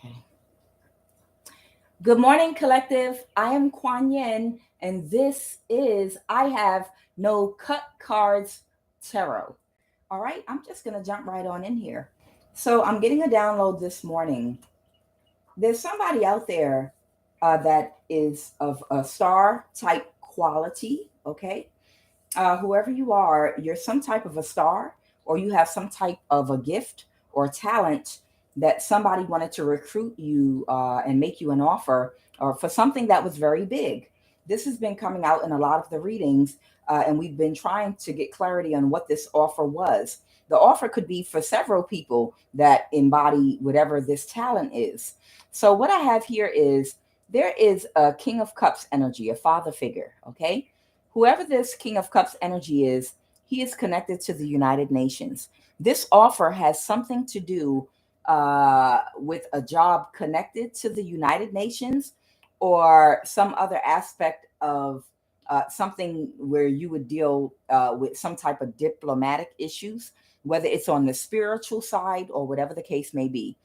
Okay. Good morning, collective. I am Kuan Yin, and this is I Have No Cut Cards Tarot. All right, I'm just going to jump right on in here. So, I'm getting a download this morning. There's somebody out there that is of a star type quality, okay? Whoever you are, you're some type of a star, or you have some type of a gift or talent that somebody wanted to recruit you and make you an offer or for something that was very big. This has been coming out in a lot of the readings, and we've been trying to get clarity on what this offer was. The offer could be for several people that embody whatever this talent is. So, what I have here is there is a King of Cups energy, a father figure, okay? Whoever this King of Cups energy is, he is connected to the United Nations. This offer has something to do with a job connected to the United Nations or some other aspect of something where you would deal with some type of diplomatic issues, whether it's on the spiritual side or whatever the case may be.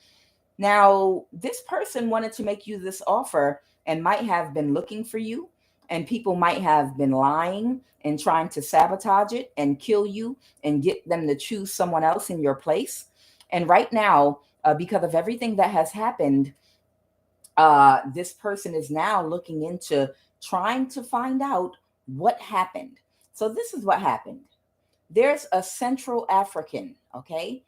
Now, this person wanted to make you this offer and might have been looking for you, and people might have been lying and trying to sabotage it and kill you and get them to choose someone else in your place. And right now, because of everything that has happened, this person is now looking into trying to find out what happened. So, this is what happened. There's a Central African, okay?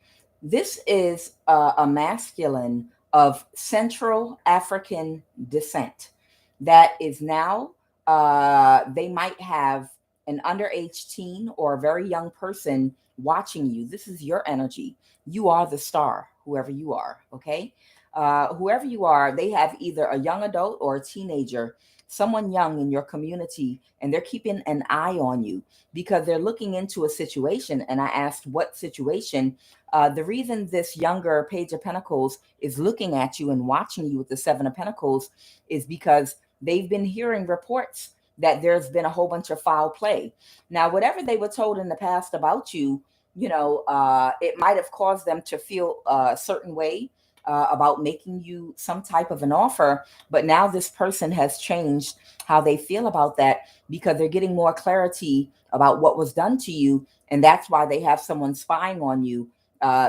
This is a masculine of Central African descent that is now, they might have an underage teen or a very young person watching you. This is your energy. You are the star, whoever you are, okay? Whoever you are, they have either a young adult or a teenager, someone young in your community, and they're keeping an eye on you because they're looking into a situation. And I asked what situation. The reason this younger Page of Pentacles is looking at you and watching you with the Seven of Pentacles is because they've been hearing reports that there's been a whole bunch of foul play. Now, whatever they were told in the past about you, it might have caused them to feel a certain way about making you some type of an offer. But now this person has changed how they feel about that because they're getting more clarity about what was done to you. And that's why they have someone spying on you.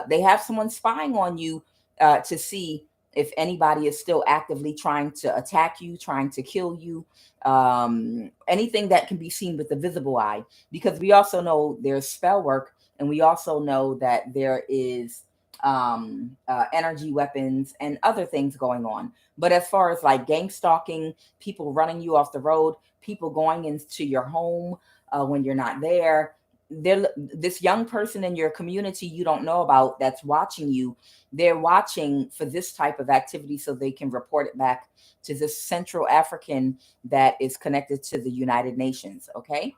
They have someone spying on you to see if anybody is still actively trying to attack you, trying to kill you, anything that can be seen with the visible eye. Because we also know there's spell work, and we also know that there is energy weapons and other things going on. But as far as like gang stalking, people running you off the road, people going into your home when you're not there, this young person in your community you don't know about that's watching you, they're watching for this type of activity so they can report it back to this Central African that is connected to the United Nations, okay?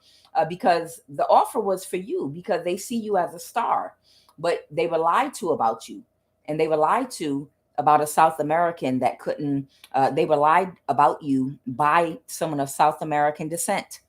Because the offer was for you because they see you as a star, but they were lied to about you, and they were lied to about a South American that couldn't, they were lied about you by someone of South American descent.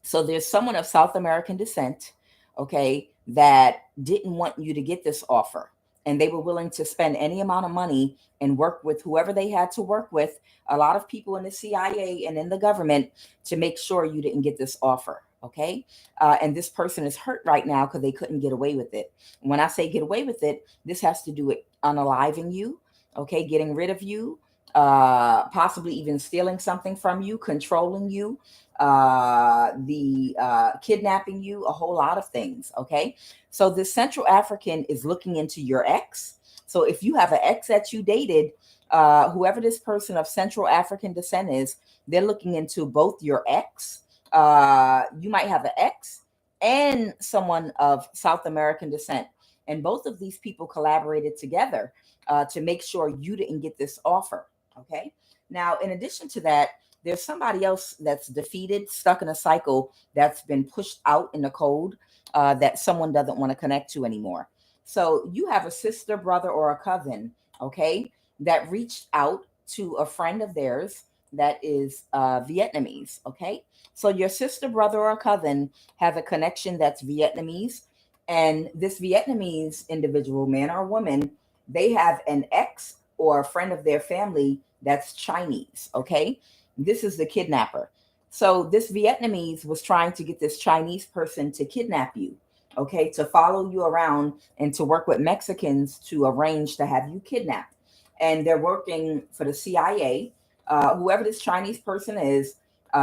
So there's someone of South American descent, okay, that didn't want you to get this offer. And they were willing to spend any amount of money and work with whoever they had to work with, a lot of people in the CIA and in the government, to make sure you didn't get this offer. Okay. And this person is hurt right now because they couldn't get away with it. When I say get away with it, this has to do with unaliving you, okay, getting rid of you, possibly even stealing something from you, controlling you, the kidnapping you, a whole lot of things. Okay. So this Central African is looking into your ex. So if you have an ex that you dated, whoever this person of Central African descent is, they're looking into both your ex. You might have an ex and someone of South American descent. And both of these people collaborated together to make sure you didn't get this offer. Okay. Now, in addition to that, there's somebody else that's defeated, stuck in a cycle, that's been pushed out in the cold, that someone doesn't want to connect to anymore. So you have a sister, brother, or a cousin, okay, that reached out to a friend of theirs that is Vietnamese, okay? So your sister, brother, or cousin has a connection that's Vietnamese, and this Vietnamese individual, man or woman, they have an ex or a friend of their family that's Chinese. Okay. This is the kidnapper. So this Vietnamese was trying to get this Chinese person to kidnap you. Okay. To follow you around and to work with Mexicans to arrange to have you kidnapped. And they're working for the CIA. Whoever this Chinese person is,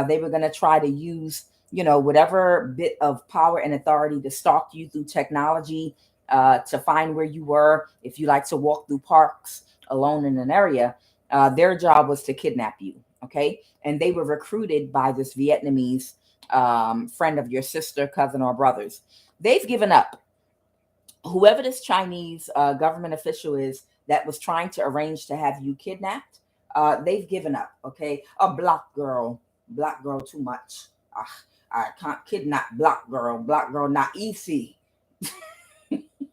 they were going to try to use, whatever bit of power and authority to stalk you through technology, to find where you were. If you like to walk through parks alone in an area, their job was to kidnap you. Okay. And they were recruited by this Vietnamese friend of your sister, cousin, or brothers. They've given up. Whoever this Chinese government official is that was trying to arrange to have you kidnapped, they've given up. Okay. A black girl too much. I can't kidnap black girl not easy.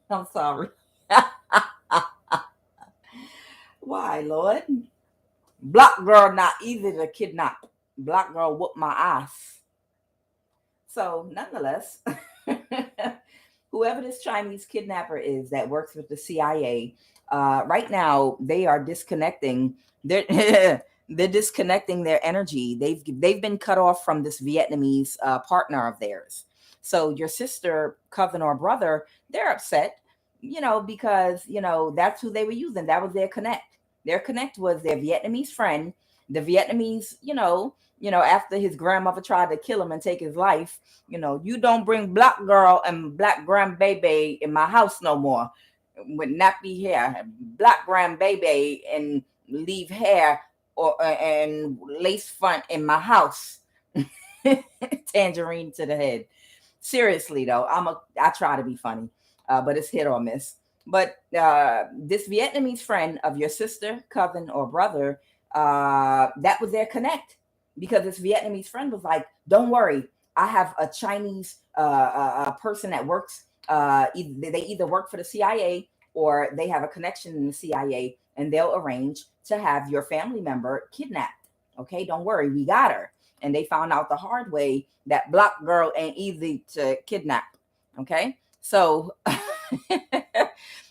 I'm sorry. Why, Lord? Black girl not easy to kidnap. Black girl whoop my ass. So nonetheless, whoever this Chinese kidnapper is that works with the CIA, right now they are disconnecting. They're they're disconnecting their energy. They've been cut off from this Vietnamese partner of theirs. So your sister, cousin, or brother, they're upset, because that's who they were using. That was their connect. Their connect was their Vietnamese friend. The Vietnamese, after his grandmother tried to kill him and take his life, you don't bring black girl and black grandbaby in my house no more with nappy hair, black grandbaby, and leave hair or and lace front in my house. Tangerine to the head. Seriously though, I try to be funny, but it's hit or miss. But this Vietnamese friend of your sister, cousin, or brother, that was their connect, because this Vietnamese friend was like, "Don't worry, I have a Chinese person that works. They either work for the CIA or they have a connection in the CIA, and they'll arrange to have your family member kidnapped. Okay, don't worry, we got her." And they found out the hard way that black girl ain't easy to kidnap. Okay, so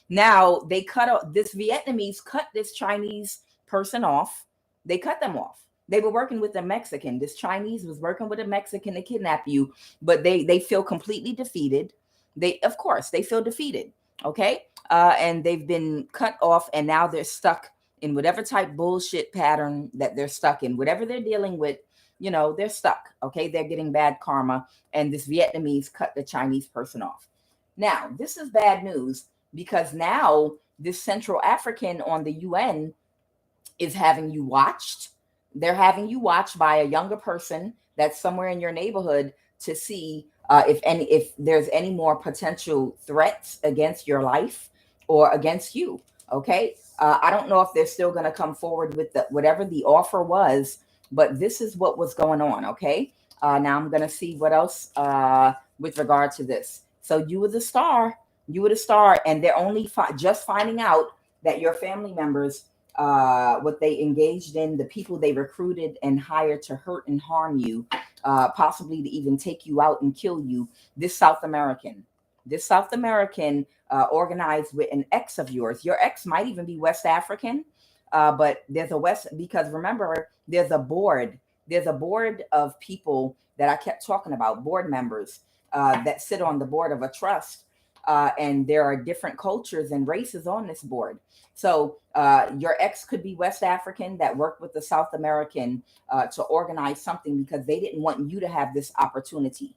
now they this Vietnamese cut this Chinese person off. They cut them off. They were working with a Mexican. This Chinese was working with a Mexican to kidnap you, but they feel completely defeated. Of course, they feel defeated. Okay, and they've been cut off, and now they're stuck in whatever type bullshit pattern that they're stuck in. Whatever they're dealing with, they're stuck. Okay, they're getting bad karma, and this Vietnamese cut the Chinese person off. Now, this is bad news, because now this Central African on the UN is having you watched. They're having you watched by a younger person that's somewhere in your neighborhood to see if there's any more potential threats against your life or against you. Okay, I don't know if they're still going to come forward with whatever the offer was, but this is what was going on. Okay, now I'm going to see what else with regard to this. So you were the star. You were the star, and they're only just finding out that your family members, what they engaged in, the people they recruited and hired to hurt and harm you, possibly to even take you out and kill you. This South American organized with an ex of yours. Your ex might even be West African, but there's because remember, there's a board. There's a board of people that I kept talking about, board members that sit on the board of a trust. And there are different cultures and races on this board. So your ex could be West African that worked with the South American to organize something because they didn't want you to have this opportunity.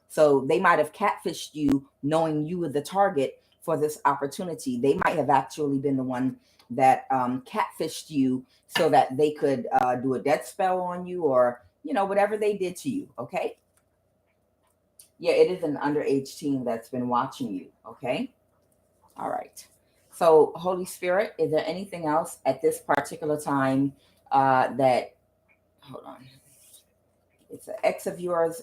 So they might have catfished you knowing you were the target for this opportunity. They might have actually been the one that catfished you so that they could do a death spell on you, or, whatever they did to you. Okay. Yeah, it is an underage teen that's been watching you. Okay. All right. So, Holy Spirit, is there anything else at this particular time that, hold on. It's an ex of yours,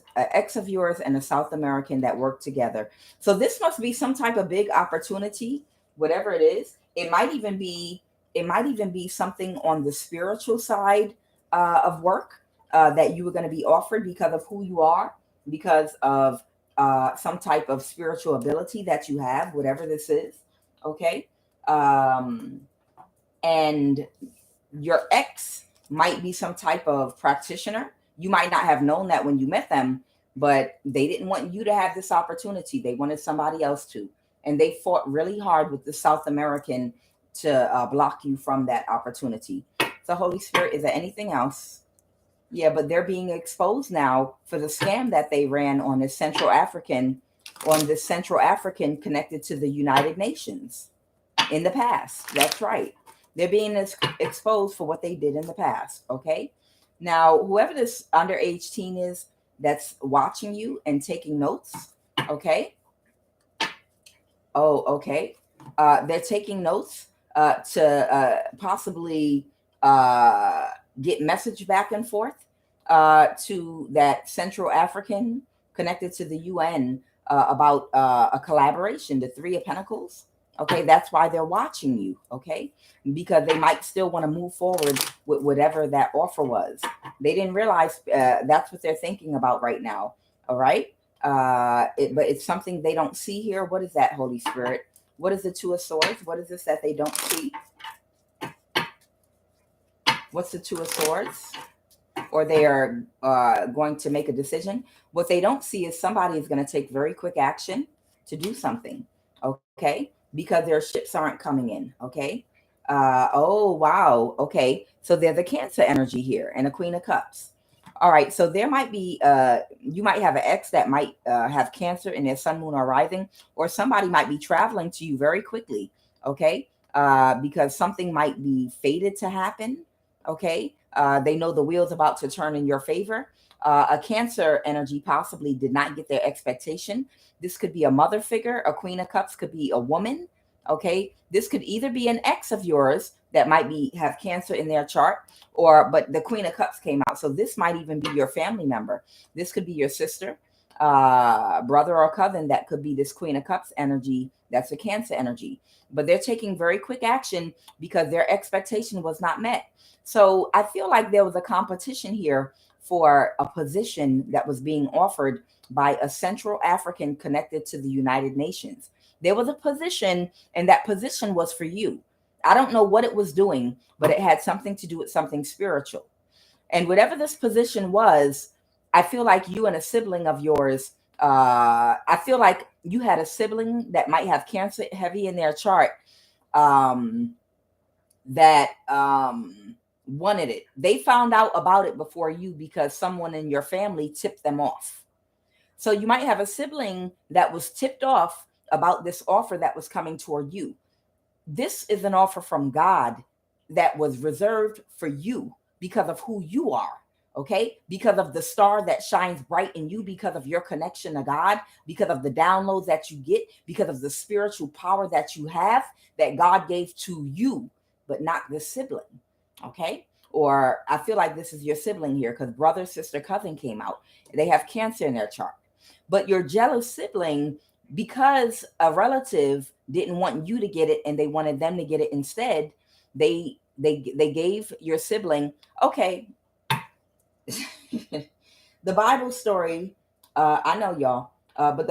and a South American that work together. So this must be some type of big opportunity, whatever it is. It might even be something on the spiritual side of work that you were going to be offered because of who you are, because of some type of spiritual ability that you have, whatever this is. Okay. and your ex might be some type of practitioner. You might not have known that when you met them, but they didn't want you to have this opportunity. They wanted somebody else to. And they fought really hard with the South American to block you from that opportunity. So, Holy Spirit, is there anything else? Yeah, but they're being exposed now for the scam that they ran on this Central African, connected to the United Nations in the past. That's right. They're being exposed for what they did in the past. Okay. Now, whoever this underage teen is that's watching you and taking notes. Okay. Oh, okay. They're taking notes to possibly get message back and forth to that Central African connected to the UN about a collaboration, the Three of Pentacles. Okay, that's why they're watching you. Okay, because they might still want to move forward with whatever that offer was. They didn't realize that's what they're thinking about right now. All right. But it's something they don't see here. What is that, Holy Spirit? What is the Two of Swords? What is this that they don't see? What's the Two of Swords? Or they are going to make a decision. What they don't see is somebody is going to take very quick action to do something. Okay, because their ships aren't coming in. Okay. Oh wow. Okay, so they're the Cancer energy here and a Queen of Cups. All right, so there might be, you might have an ex that might have Cancer in their sun, moon, or rising, or somebody might be traveling to you very quickly, okay? Because something might be fated to happen, okay? They know the wheel's about to turn in your favor. A Cancer energy possibly did not get their expectation. This could be a mother figure. A Queen of Cups could be a woman, okay? This could either be an ex of yours that might have Cancer in their chart, but the Queen of Cups came out. So this might even be your family member. This could be your sister, brother, or cousin. That could be this Queen of Cups energy. That's a Cancer energy. But they're taking very quick action because their expectation was not met. So I feel like there was a competition here for a position that was being offered by a Central African connected to the United Nations. There was a position, and that position was for you. I don't know what it was doing, but it had something to do with something spiritual. And whatever this position was, I feel like you and a sibling of yours, I feel like you had a sibling that might have Cancer heavy in their chart, that wanted it. They found out about it before you because someone in your family tipped them off. So you might have a sibling that was tipped off about this offer that was coming toward you. This is an offer from God that was reserved for you because of who you are, okay? Because of the star that shines bright in you, because of your connection to God, because of the downloads that you get, because of the spiritual power that you have that God gave to you, but not the sibling, okay? Or I feel like this is your sibling here because brother, sister, cousin came out. They have Cancer in their chart. But your jealous sibling, because a relative didn't want you to get it and they wanted them to get it instead, they gave your sibling, okay. The Bible story, I know y'all, but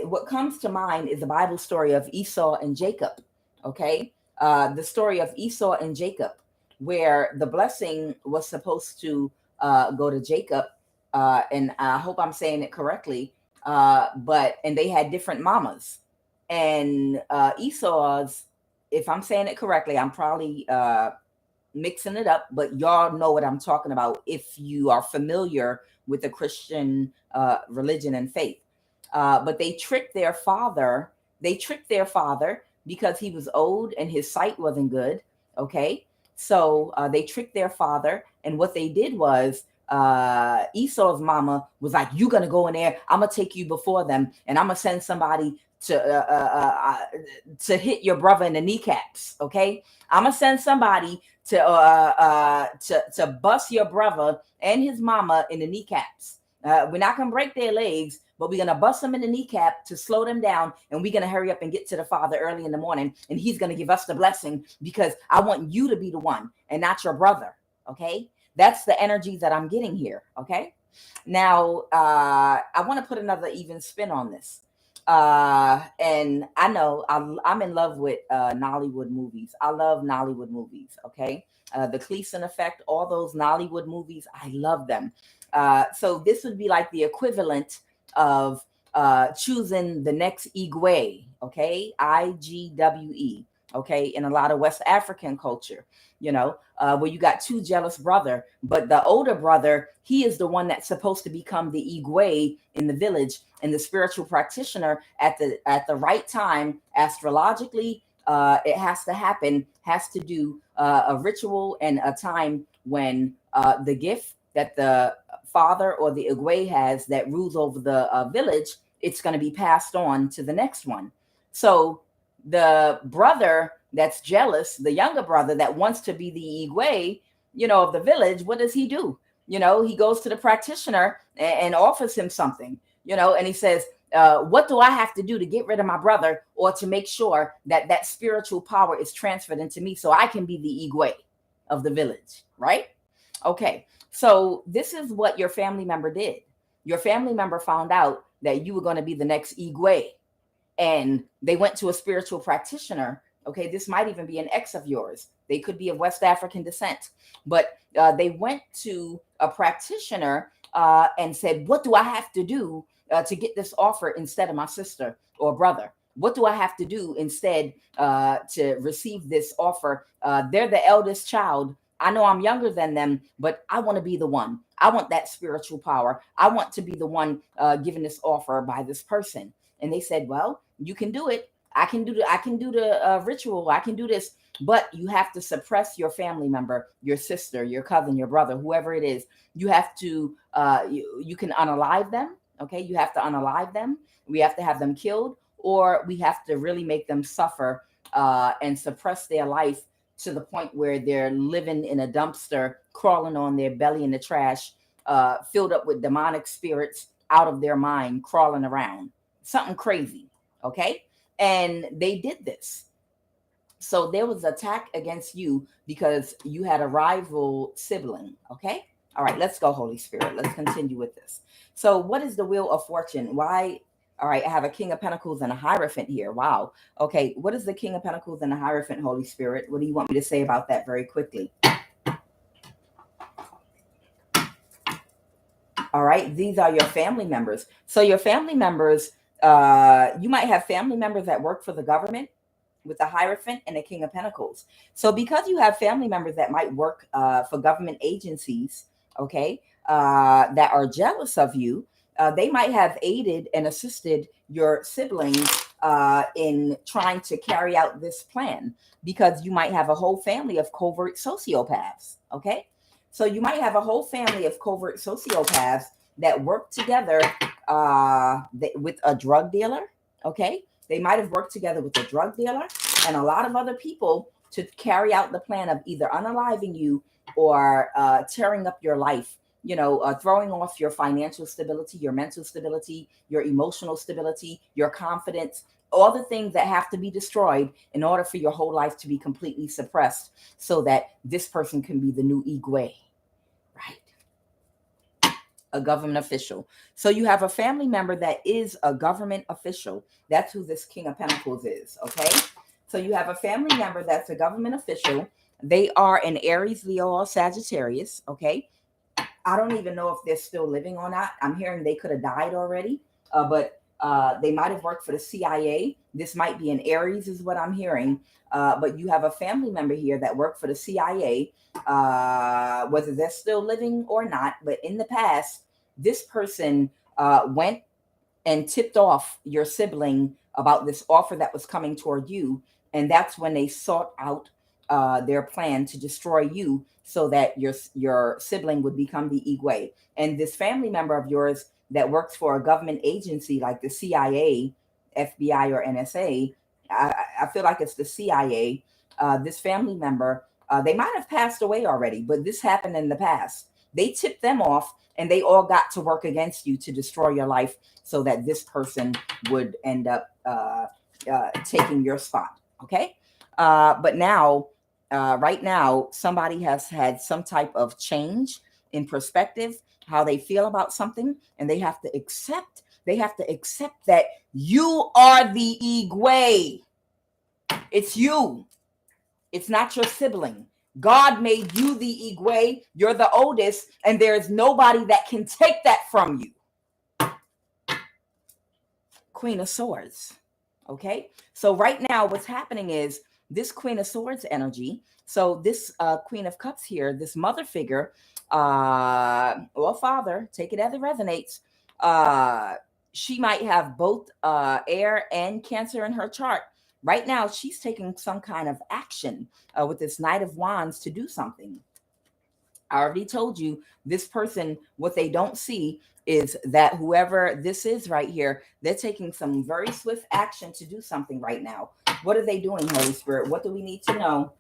what comes to mind is the Bible story of Esau and Jacob, okay? The story of Esau and Jacob, where the blessing was supposed to go to Jacob, and I hope I'm saying it correctly, and they had different mamas. And Esau's, if I'm saying it correctly, I'm probably mixing it up, but y'all know what I'm talking about if you are familiar with the Christian religion and faith. But they tricked their father. They tricked their father because he was old and his sight wasn't good. Okay. So they tricked their father. And what they did was Esau's mama was like, "You're going to go in there. I'm going to take you before them. And I'm going to send somebody to hit your brother in the kneecaps. Okay. I'm going to send somebody to bust your brother and his mama in the kneecaps. We're not going to break their legs, but we're going to bust them in the kneecap to slow them down. And we're going to hurry up and get to the Father early in the morning. And he's going to give us the blessing because I want you to be the one and not your brother. Okay. That's the energy that I'm getting here. Okay. Now, I want to put another even spin on this. And I know I'm in love with Nollywood movies. I love Nollywood movies. Okay, the Cleason Effect, all those Nollywood movies, I love them. So this would be like the equivalent of choosing the next Igwe. Okay, IGWE. Okay, in a lot of West African culture, where you got two jealous brother, but the older brother, he is the one that's supposed to become the Igwe in the village, and the spiritual practitioner at the right time, astrologically, it has to happen, has to do a ritual and a time when the gift that the father or the Igwe has that rules over the village, it's going to be passed on to the next one. So the brother that's jealous, the younger brother that wants to be the Igwe, of the village, what does he do? He goes to the practitioner and offers him something, and he says, what do I have to do to get rid of my brother, or to make sure that that spiritual power is transferred into me so I can be the Igwe of the village, right? Okay, so this is what your family member did. Your family member found out that you were going to be the next Igwe, and they went to a spiritual practitioner. Okay, this might even be an ex of yours. They could be of West African descent, but they went to a practitioner and said, what do I have to do to get this offer instead of my sister or brother? What do I have to do instead to receive this offer? They're the eldest child. I know I'm younger than them, but I want to be the one. I want that spiritual power. I want to be the one given this offer by this person. And they said, well, you can do it. I can do the ritual. I can do this, but you have to suppress your family member, your sister, your cousin, your brother, whoever it is. You have to, you can unalive them. Okay. You have to unalive them. We have to have them killed, or we have to really make them suffer and suppress their life to the point where they're living in a dumpster, crawling on their belly in the trash, filled up with demonic spirits, out of their mind, crawling around. Something crazy. Okay. And they did this. So there was an attack against you because you had a rival sibling. Okay. All right. Let's go, Holy Spirit. Let's continue with this. So what is the Wheel of Fortune? Why? All right. I have a King of Pentacles and a Hierophant here. Wow. Okay. What is the King of Pentacles and a Hierophant, Holy Spirit? What do you want me to say about that very quickly? All right. These are your family members. So your family members, you might have family members that work for the government with the Hierophant and the King of Pentacles. So because you have family members that might work for government agencies, okay, that are jealous of you, they might have aided and assisted your siblings in trying to carry out this plan, because you might have a whole family of covert sociopaths, okay? So you might have a whole family of covert sociopaths that work together with a drug dealer, okay? They might have worked together with a drug dealer and a lot of other people to carry out the plan of either unaliving you or tearing up your life, throwing off your financial stability, your mental stability, your emotional stability, your confidence, all the things that have to be destroyed in order for your whole life to be completely suppressed so that this person can be the new Igwe, right? A government official. So you have a family member that is a government official. That's who this King of Pentacles is, okay? So you have a family member that's a government official. They are an Aries, Leo, or Sagittarius, okay? I don't even know if they're still living or not. I'm hearing they could have died already, but they might have worked for the CIA. This might be an Aries is what I'm hearing. But you have a family member here that worked for the CIA, whether they're still living or not. But in the past, this person went and tipped off your sibling about this offer that was coming toward you. And that's when they sought out their plan to destroy you so that your sibling would become the Igwe. And this family member of yours that works for a government agency like the CIA, FBI, or NSA, I feel like it's the CIA, this family member, they might have passed away already, but this happened in the past. They tipped them off and they all got to work against you to destroy your life so that this person would end up taking your spot. Okay. But now, right now, somebody has had some type of change in perspective, how they feel about something, and they have to accept They have to accept that you are the Igwe. It's you. It's not your sibling. God made you the Igwe. You're the oldest, and there's nobody that can take that from you. Queen of Swords. Okay, so right now what's happening is this Queen of Swords energy. So this Queen of Cups here, this mother figure or father, take it as it resonates. She might have both air and Cancer in her chart. Right now, she's taking some kind of action with this Knight of Wands to do something. I already told you this person, what they don't see is that whoever this is right here, they're taking some very swift action to do something right now. What are they doing, Holy Spirit? What do we need to know?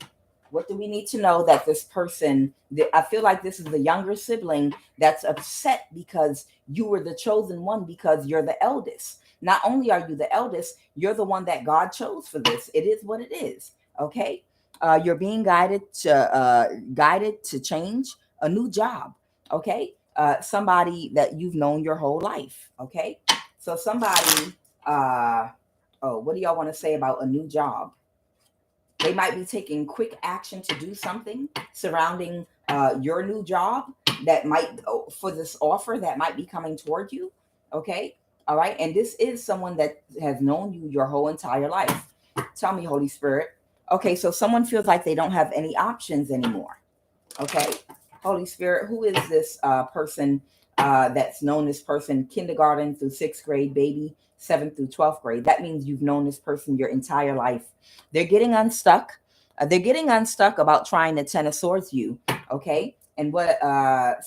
What do we need to know that this person, I feel like this is the younger sibling that's upset because you were the chosen one because you're the eldest. Not only are you the eldest, you're the one that God chose for this. It is what it is. Okay. You're being guided to change a new job. Okay. Somebody that you've known your whole life. Okay. So somebody, what do y'all want to say about a new job? They might be taking quick action to do something surrounding your new job that might, for this offer that might be coming toward you. Okay. All right. And this is someone that has known you your whole entire life. Tell me, Holy Spirit. Okay. So someone feels like they don't have any options anymore. Okay. Holy Spirit, who is this person that's known this person kindergarten through 6th grade, baby, 7th through 12th grade? That means you've known this person your entire life. They're getting unstuck. They're getting unstuck about trying to Ten of Swords you. Okay. And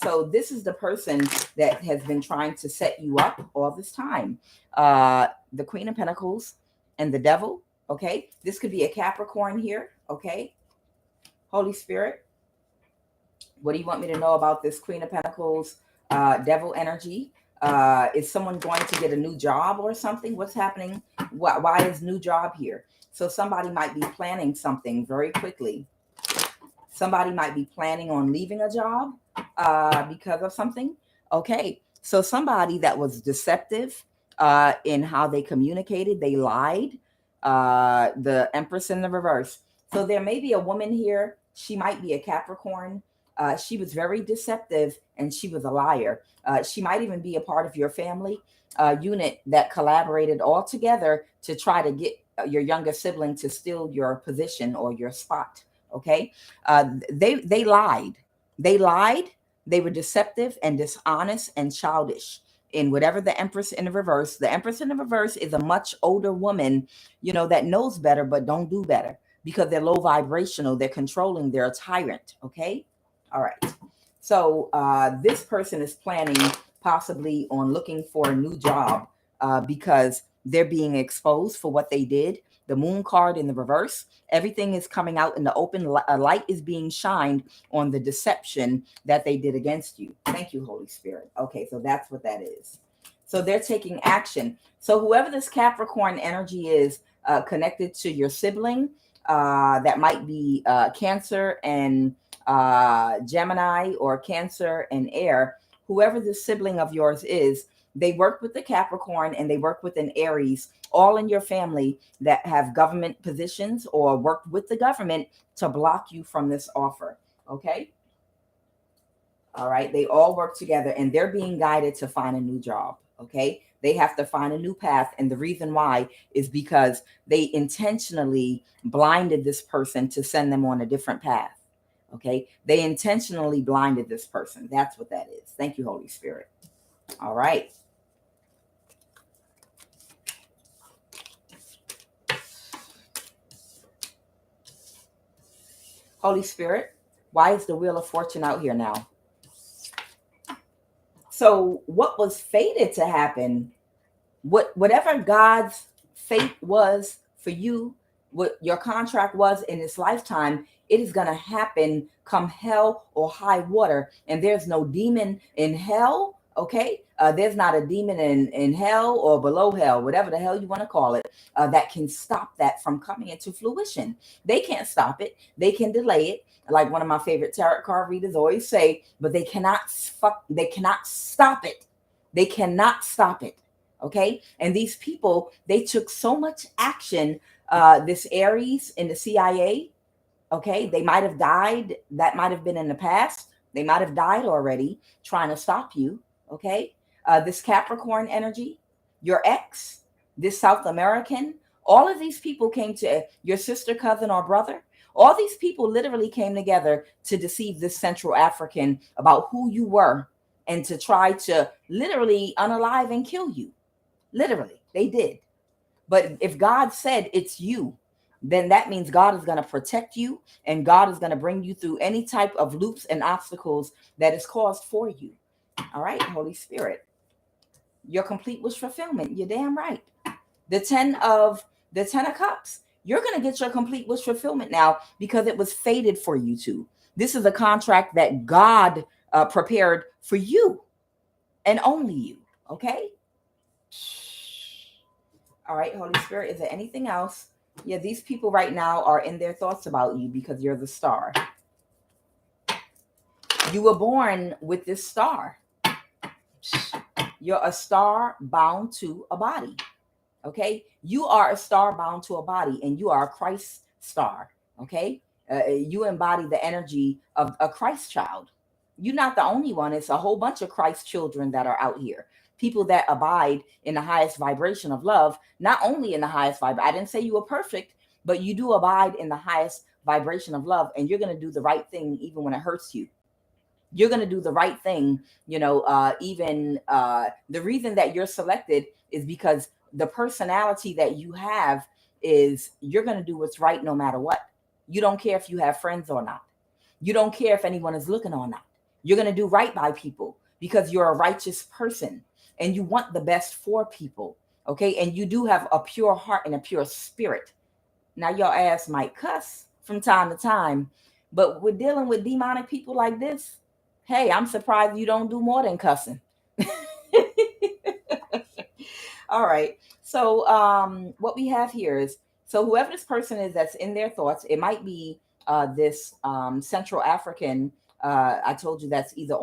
so this is the person that has been trying to set you up all this time. The Queen of Pentacles and the Devil. Okay. This could be a Capricorn here. Okay. Holy Spirit, what do you want me to know about this Queen of Pentacles, Devil energy? Is someone going to get a new job or something? What's happening? Why is new job here? So somebody might be planning something very quickly. Somebody might be planning on leaving a job because of something. Okay. So somebody that was deceptive in how they communicated, they lied. The Empress in the reverse. So there may be a woman here. She might be a Capricorn. She was very deceptive and she was a liar. She might even be a part of your family unit that collaborated all together to try to get your younger sibling to steal your position or your spot. Okay. They lied. They lied. They were deceptive and dishonest and childish in whatever the Empress in the reverse. The Empress in the reverse is a much older woman, that knows better, but don't do better because they're low vibrational. They're controlling. They're a tyrant. Okay. All right. So this person is planning possibly on looking for a new job because they're being exposed for what they did. The Moon card in the reverse, everything is coming out in the open. A light is being shined on the deception that they did against you. Thank you, Holy Spirit. Okay, so that's what that is. So they're taking action. So whoever this Capricorn energy is connected to your sibling, that might be Cancer and Gemini or Cancer and Air, whoever the sibling of yours is, they work with the Capricorn and they work with an Aries, all in your family that have government positions or worked with the government to block you from this offer. Okay. All right. They all work together and they're being guided to find a new job. Okay. They have to find a new path. And the reason why is because they intentionally blinded this person to send them on a different path. Okay. They intentionally blinded this person. That's what that is. Thank you, Holy Spirit. All right. Holy Spirit, why is the Wheel of Fortune out here now? So what was fated to happen, whatever God's fate was for you, what your contract was in this lifetime, it is going to happen come hell or high water. And there's no demon in hell. Okay. There's not a demon in hell or below hell, whatever the hell you want to call it, that can stop that from coming into fruition. They can't stop it. They can delay it. Like one of my favorite tarot card readers always say, but they cannot stop it. They cannot stop it. Okay. And these people, they took so much action. This Aries in the CIA, okay, they might have died. That might have been in the past. They might have died already trying to stop you. Okay. This Capricorn energy, your ex, this South American, all of these people came to your sister, cousin, or brother. All these people literally came together to deceive this Central African about who you were and to try to literally unalive and kill you. Literally, they did. But if God said it's you, then that means God is going to protect you and God is going to bring you through any type of loops and obstacles that is caused for you. All right, Holy Spirit, your complete wish fulfillment. You're damn right. The 10 of Cups. You're going to get your complete wish fulfillment now because it was fated for you to. This is a contract that God prepared for you and only you. Okay. All right, Holy Spirit, is there anything else? Yeah, these people right now are in their thoughts about you because you're the star. You were born with this star. You're a star bound to a body. Okay, you are a star bound to a body, and you are a Christ star. Okay, you embody the energy of a Christ child. You're not the only one. It's a whole bunch of Christ children that are out here. People that abide in the highest vibration of love, not only in the highest I didn't say you were perfect, but you do abide in the highest vibration of love, and you're going to do the right thing even when it hurts you. You're going to do the right thing. Even the reason that you're selected is because the personality that you have is you're going to do what's right no matter what. You don't care if you have friends or not. You don't care if anyone is looking or not. You're going to do right by people because you're a righteous person and you want the best for people. Okay. And you do have a pure heart and a pure spirit. Now, your ass might cuss from time to time, but we're dealing with demonic people like this. Hey, I'm surprised you don't do more than cussing. All right. So what we have here is, so whoever this person is that's in their thoughts, it might be this Central African. I told you that's either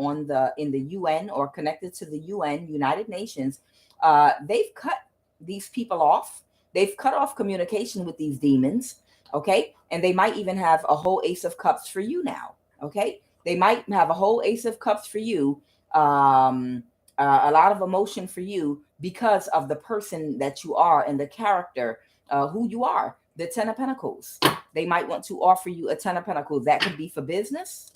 in the UN or connected to the UN, United Nations. They've cut these people off. They've cut off communication with these demons. Okay. And they might even have a whole Ace of Cups for you now. Okay. They might have a whole Ace of Cups for you. A lot of emotion for you because of the person that you are and the character, who you are. The 10 of Pentacles. They might want to offer you a 10 of Pentacles. That could be for business.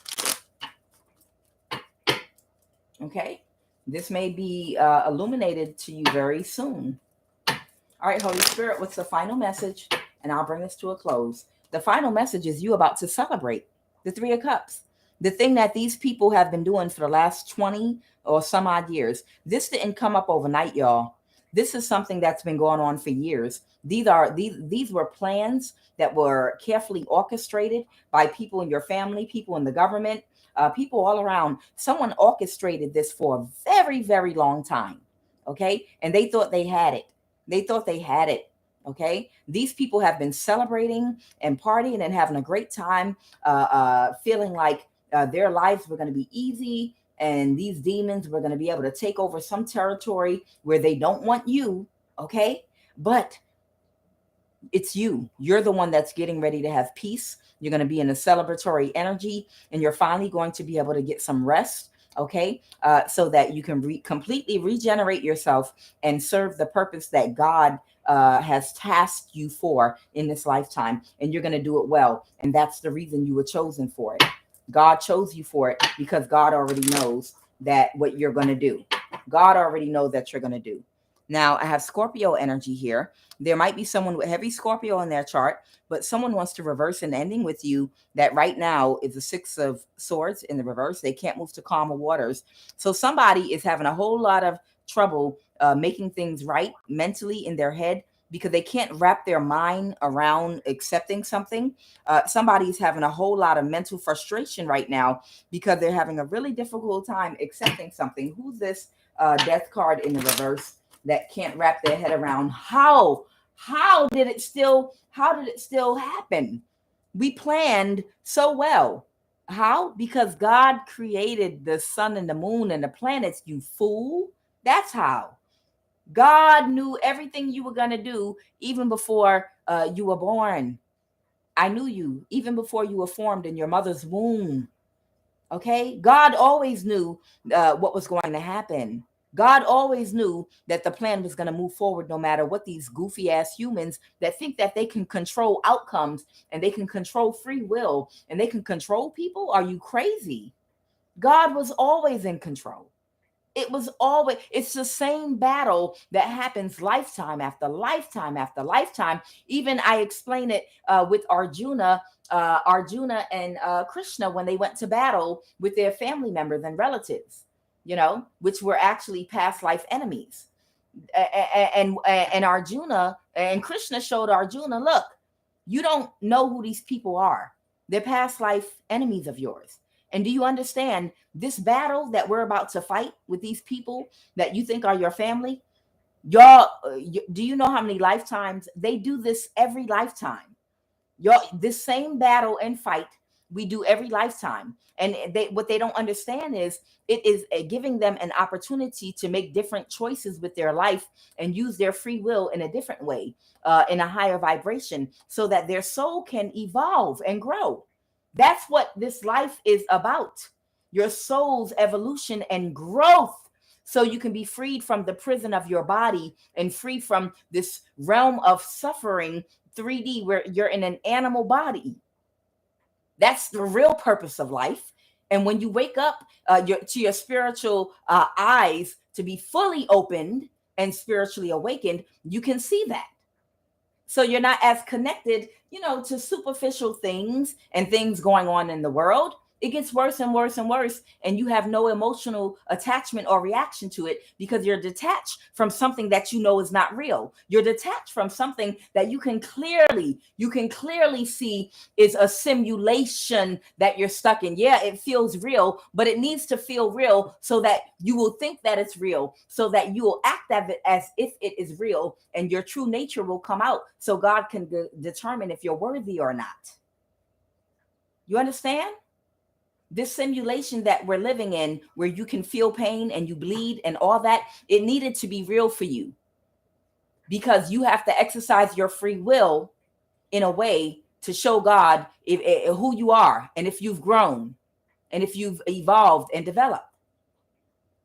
Okay. This may be illuminated to you very soon. All right, Holy Spirit, what's the final message? And I'll bring this to a close. The final message is you about to celebrate the 3 of Cups. The thing that these people have been doing for the last 20 or some odd years. This didn't come up overnight, y'all. This is something that's been going on for years. These were plans that were carefully orchestrated by people in your family, people in the government, people all around. Someone orchestrated this for a very, very long time. Okay. And they thought they had it. They thought they had it. Okay. These people have been celebrating and partying and having a great time, feeling like their lives were going to be easy. And these demons were going to be able to take over some territory where they don't want you. Okay. But it's you. You're the one that's getting ready to have peace. You're going to be in a celebratory energy and you're finally going to be able to get some rest. Okay. So that you can completely regenerate yourself and serve the purpose that God has tasked you for in this lifetime. And you're going to do it well. And that's the reason you were chosen for it. God chose you for it because God already knows that what you're going to do. God already knows that you're going to do. Now, I have Scorpio energy here. There might be someone with heavy Scorpio in their chart, but someone wants to reverse an ending with you that right now is the 6 of Swords in the reverse. They can't move to calmer waters. So somebody is having a whole lot of trouble making things right mentally in their head because they can't wrap their mind around accepting something. Somebody's having a whole lot of mental frustration right now because they're having a really difficult time accepting something. Who's this Death card in the reverse that can't wrap their head around? How did it still happen? We planned so well. How? Because God created the sun and the moon and the planets, you fool. That's how. God knew everything you were going to do even before you were born. I knew you even before you were formed in your mother's womb. Okay? God always knew what was going to happen. God always knew that the plan was going to move forward no matter what these goofy ass humans that think that they can control outcomes and they can control free will and they can control people. Are you crazy? God was always in control. It was always, it's the same battle that happens lifetime after lifetime after lifetime. Even I explain it with Arjuna and Krishna when they went to battle with their family members and relatives, which were actually past life enemies. And Arjuna and Krishna showed Arjuna, look, you don't know who these people are. They're past life enemies of yours. And do you understand this battle that we're about to fight with these people that you think are your family? Y'all, do you know how many lifetimes they do this every lifetime? Y'all, this same battle and fight we do every lifetime. And what they don't understand is it is giving them an opportunity to make different choices with their life and use their free will in a different way, in a higher vibration, so that their soul can evolve and grow. That's what this life is about. Your soul's evolution and growth, so you can be freed from the prison of your body and free from this realm of suffering, 3D, where you're in an animal body. That's the real purpose of life. And when you wake up to your spiritual eyes to be fully opened and spiritually awakened, you can see that. So you're not as connected, to superficial things and things going on in the world. It gets worse and worse and worse, and you have no emotional attachment or reaction to it because you're detached from something that you know is not real. You're detached from something that you can clearly see is a simulation that you're stuck in. Yeah, it feels real, but it needs to feel real so that you will think that it's real, so that you will act as if it is real, and your true nature will come out so God can determine if you're worthy or not. You understand? This simulation that we're living in, where you can feel pain and you bleed and all that, it needed to be real for you, because you have to exercise your free will in a way to show God who you are, and if you've grown and if you've evolved and developed.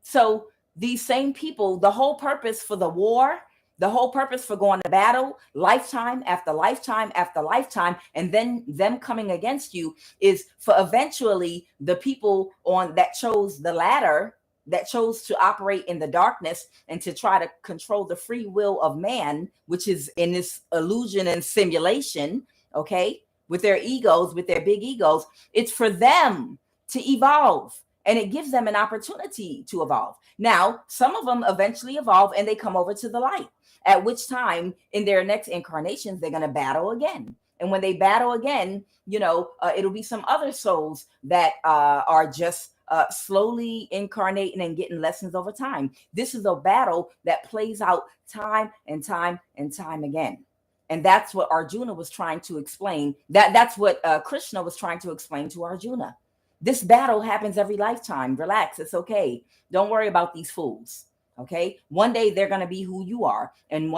So these same people, the whole purpose for the war, the whole purpose for going to battle lifetime after lifetime after lifetime, and then them coming against you, is for eventually the people that chose the ladder, that chose to operate in the darkness and to try to control the free will of man, which is in this illusion and simulation, okay, with their egos, with their big egos. It's for them to evolve. And it gives them an opportunity to evolve. Now, some of them eventually evolve and they come over to the light, at which time in their next incarnations, they're going to battle again. And when they battle again, it'll be some other souls that are just slowly incarnating and getting lessons over time. This is a battle that plays out time and time and time again. And that's what Arjuna was trying to explain. That's what Krishna was trying to explain to Arjuna. This battle happens every lifetime. Relax. It's okay. Don't worry about these fools. Okay. One day they're going to be who you are, and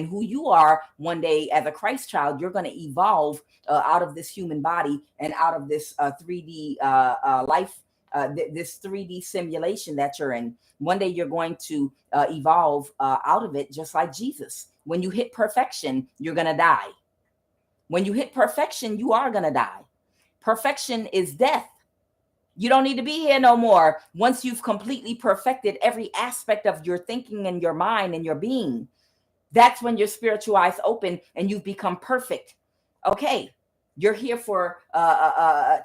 who you are one day as a Christ child, you're going to evolve out of this human body and out of this 3D life, this 3D simulation that you're in. One day you're going to evolve out of it, just like Jesus. When you hit perfection, you're going to die. When you hit perfection, you are going to die. Perfection is death. You don't need to be here no more. Once you've completely perfected every aspect of your thinking and your mind and your being, that's when your spiritual eyes open and you've become perfect. Okay, you're here for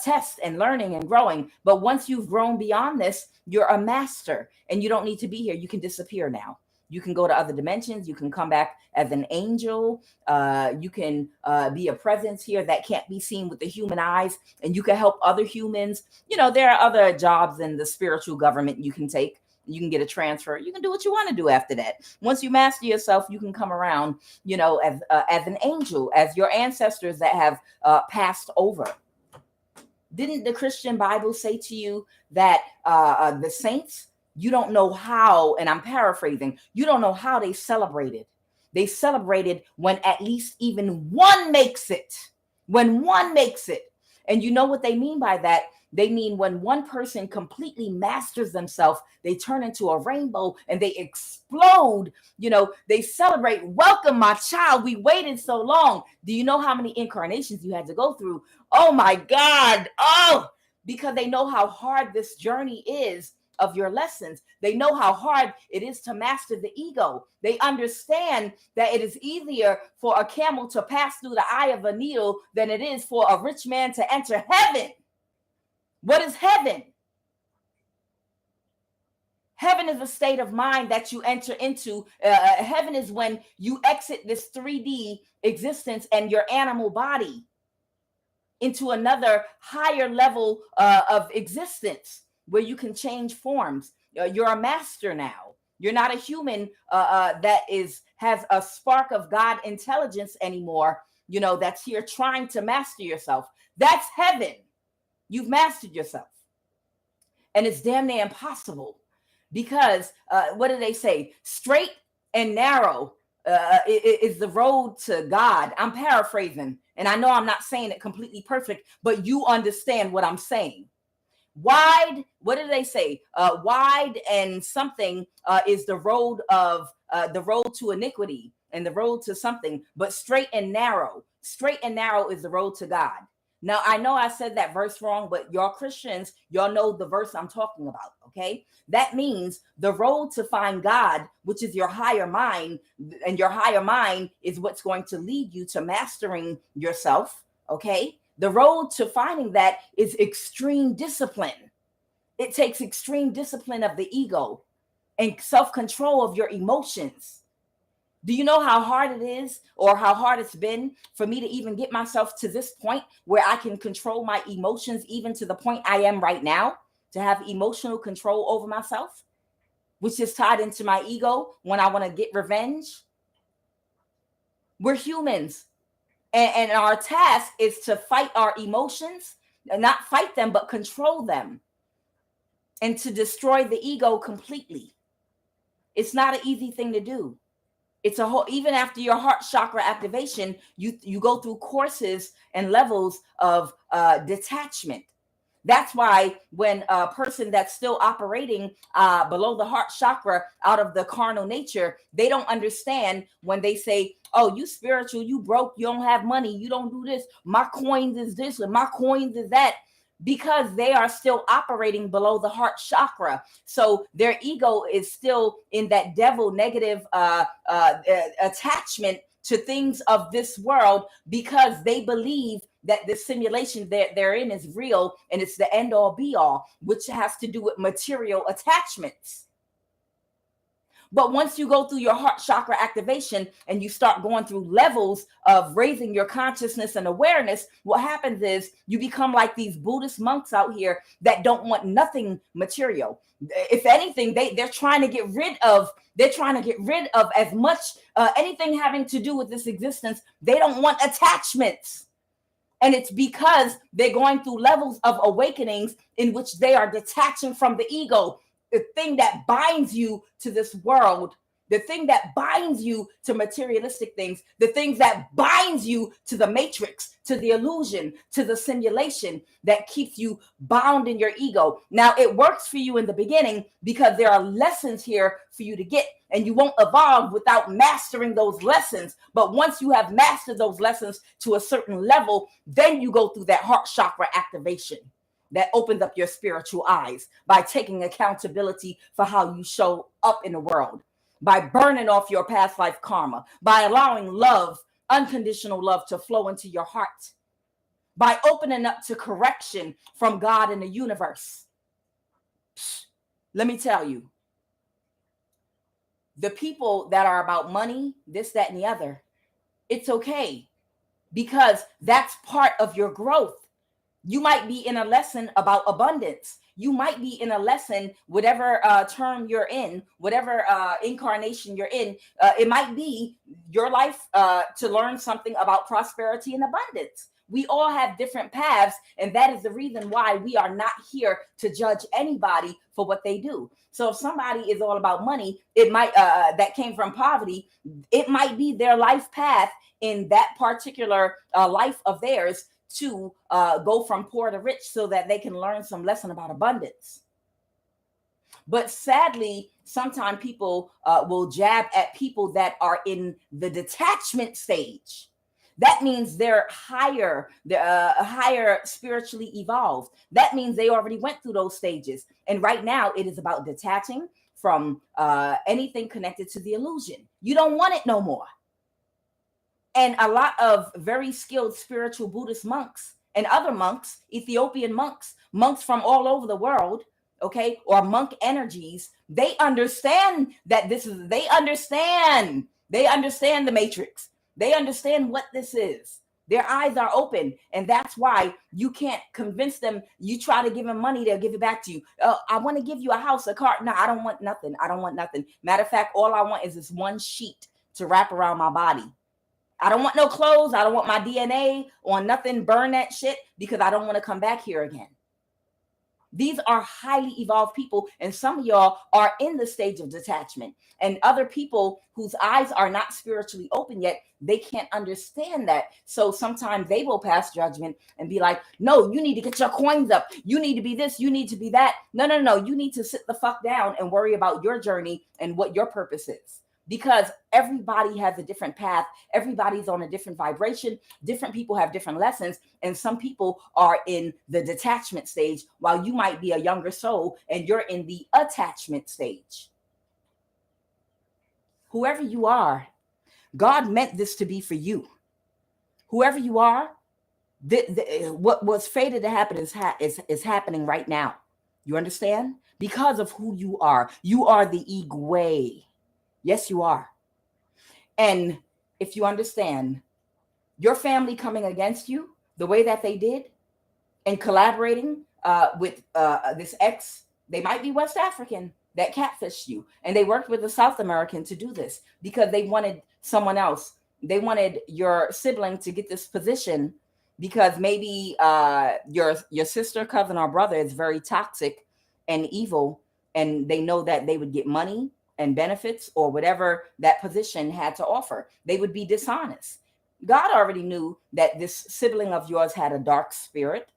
tests and learning and growing. But once you've grown beyond this, you're a master and you don't need to be here. You can disappear now. You can go to other dimensions. You can come back as an angel. You can be a presence here that can't be seen with the human eyes, and you can help other humans. There are other jobs in the spiritual government you can take. You can get a transfer. You can do what you want to do after that. Once you master yourself, you can come around, as an angel, as your ancestors that have passed over. Didn't the Christian Bible say to you that the saints You don't know how, and I'm paraphrasing, you don't know how they celebrated. They celebrated when at least even one makes it. When one makes it. And you know what they mean by that? They mean when one person completely masters themselves, they turn into a rainbow and they explode. They celebrate, welcome, my child. We waited so long. Do you know how many incarnations you had to go through? Oh my God. Oh, because they know how hard this journey is of your lessons. They know how hard it is to master the ego. They understand that it is easier for a camel to pass through the eye of a needle than it is for a rich man to enter heaven. What is heaven? Heaven is a state of mind that you enter into. Heaven is when you exit this 3D existence and your animal body into another higher level of existence where you can change forms. You're a master now. You're not a human that has a spark of God intelligence anymore, that's here trying to master yourself. That's heaven. You've mastered yourself. And it's damn near impossible because what do they say? Straight and narrow is the road to God. I'm paraphrasing, and I know I'm not saying it completely perfect, but you understand what I'm saying. Wide, what do they say? Wide and something is the road to iniquity and the road to something, but straight and narrow is the road to God. Now, I know I said that verse wrong, but y'all Christians, y'all know the verse I'm talking about, okay? That means the road to find God, which is your higher mind, and your higher mind is what's going to lead you to mastering yourself, okay? The road to finding that is extreme discipline. It takes extreme discipline of the ego and self-control of your emotions. Do you know how hard it is, or how hard it's been for me to even get myself to this point where I can control my emotions, even to the point I am right now, to have emotional control over myself, which is tied into my ego when I want to get revenge? We're humans. And our task is to fight our emotions, not fight them, but control them, and to destroy the ego completely. It's not an easy thing to do. It's a whole, even after your heart chakra activation, you go through courses and levels of detachment. That's why when a person that's still operating below the heart chakra out of the carnal nature, they don't understand when they say, oh, you spiritual, you broke, you don't have money, you don't do this, my coins is this and my coins is that, because they are still operating below the heart chakra. So their ego is still in that devil negative attachment to things of this world, because they believe that the simulation that they're in is real and it's the end all be all, which has to do with material attachments. But once you go through your heart chakra activation and you start going through levels of raising your consciousness and awareness, what happens is you become like these Buddhist monks out here that don't want nothing material. If anything, they're trying to get rid of as much anything having to do with this existence. They don't want attachments. And it's because they're going through levels of awakenings in which they are detaching from the ego, the thing that binds you to this world, the thing that binds you to materialistic things, the things that binds you to the matrix, to the illusion, to the simulation that keeps you bound in your ego. Now, it works for you in the beginning because there are lessons here for you to get, and you won't evolve without mastering those lessons. But once you have mastered those lessons to a certain level, then you go through that heart chakra activation that opens up your spiritual eyes by taking accountability for how you show up in the world, by burning off your past life karma, by allowing love, unconditional love, to flow into your heart, by opening up to correction from God and the universe. Let me tell you, the people that are about money, this, that, and the other, it's okay, because that's part of your growth. You might be in a lesson about abundance. You might be in a lesson, whatever term you're in, whatever incarnation you're in. It might be your life to learn something about prosperity and abundance. We all have different paths, and that is the reason why we are not here to judge anybody for what they do. So if somebody is all about money, it might that came from poverty, it might be their life path in that particular life of theirs to go from poor to rich so that they can learn some lesson about abundance. But sadly, sometimes people will jab at people that are in the detachment stage. That means they're higher spiritually evolved. That means they already went through those stages. And right now it is about detaching from anything connected to the illusion. You don't want it no more. And a lot of very skilled spiritual Buddhist monks and other monks, Ethiopian monks from all over the world, okay, or monk energies, they understand that they understand the matrix. They understand what this is. Their eyes are open. And that's why you can't convince them. You try to give them money, they'll give it back to you. I want to give you a house, a car. No, I don't want nothing. I don't want nothing. Matter of fact, all I want is this one sheet to wrap around my body. I don't want no clothes. I don't want my DNA on nothing. Burn that shit, because I don't want to come back here again. These are highly evolved people, and some of y'all are in the stage of detachment. And other people whose eyes are not spiritually open yet, they can't understand that. So sometimes they will pass judgment and be like, no, you need to get your coins up. You need to be this. You need to be that. No. You need to sit the fuck down and worry about your journey and what your purpose is. Because everybody has a different path. Everybody's on a different vibration. Different people have different lessons. And some people are in the detachment stage, while you might be a younger soul and you're in the attachment stage. Whoever you are, God meant this to be for you. Whoever you are, what was fated to happen is happening right now. You understand? Because of who you are. You are the Igwe. Yes, you are. And if you understand, your family coming against you the way that they did and collaborating with this ex, they might be West African, that catfished you. And they worked with a South American to do this because they wanted someone else. They wanted your sibling to get this position because maybe your sister, cousin, or brother is very toxic and evil, and they know that they would get money and benefits or whatever that position had to offer. They would be dishonest. God already knew that this sibling of yours had a dark spirit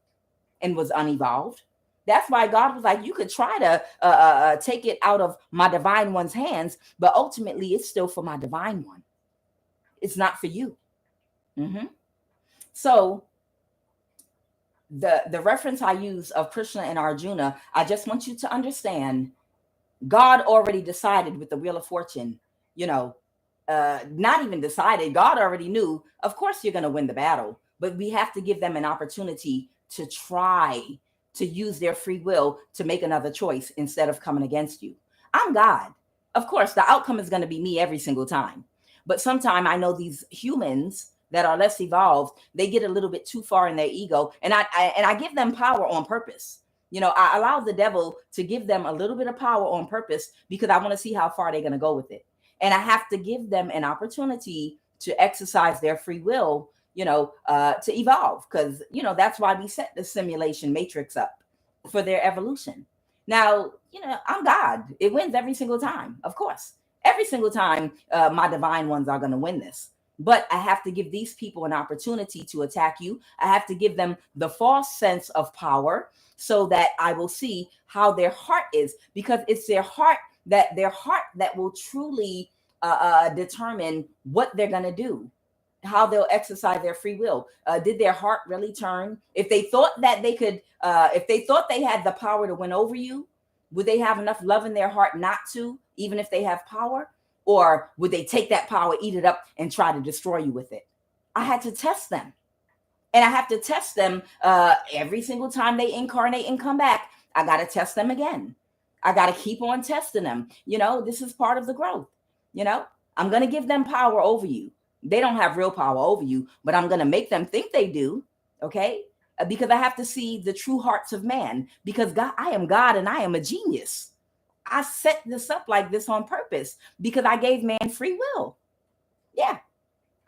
and was unevolved. That's why God was like, you could try to take it out of my divine one's hands, but ultimately it's still for my divine one. It's not for you. Mm-hmm. So the reference I use of Krishna and Arjuna, I just want you to understand, God already decided with the Wheel of Fortune, not even decided. God already knew, of course, you're going to win the battle, but we have to give them an opportunity to try to use their free will to make another choice instead of coming against you. I'm God. Of course, the outcome is going to be me every single time. But sometimes I know these humans that are less evolved, they get a little bit too far in their ego. And I give them power on purpose. I allow the devil to give them a little bit of power on purpose because I want to see how far they're going to go with it. And I have to give them an opportunity to exercise their free will, to evolve. Because, that's why we set the simulation matrix up for their evolution. Now, I'm God. It wins every single time. Of course, every single time my divine ones are going to win this. But I have to give these people an opportunity to attack you. I have to give them the false sense of power so that I will see how their heart is, because it's their heart that will truly determine what they're going to do, how they'll exercise their free will. Did their heart really turn? If they thought that they could, if they thought they had the power to win over you, would they have enough love in their heart not to, even if they have power? Or would they take that power, eat it up, and try to destroy you with it? I had to test them. And I have to test them every single time they incarnate and come back. I got to test them again. I got to keep on testing them. This is part of the growth. I'm going to give them power over you. They don't have real power over you, but I'm going to make them think they do. Okay? Because I have to see the true hearts of man. Because God, I am God and I am a genius. I set this up like this on purpose because I gave man free will. Yeah.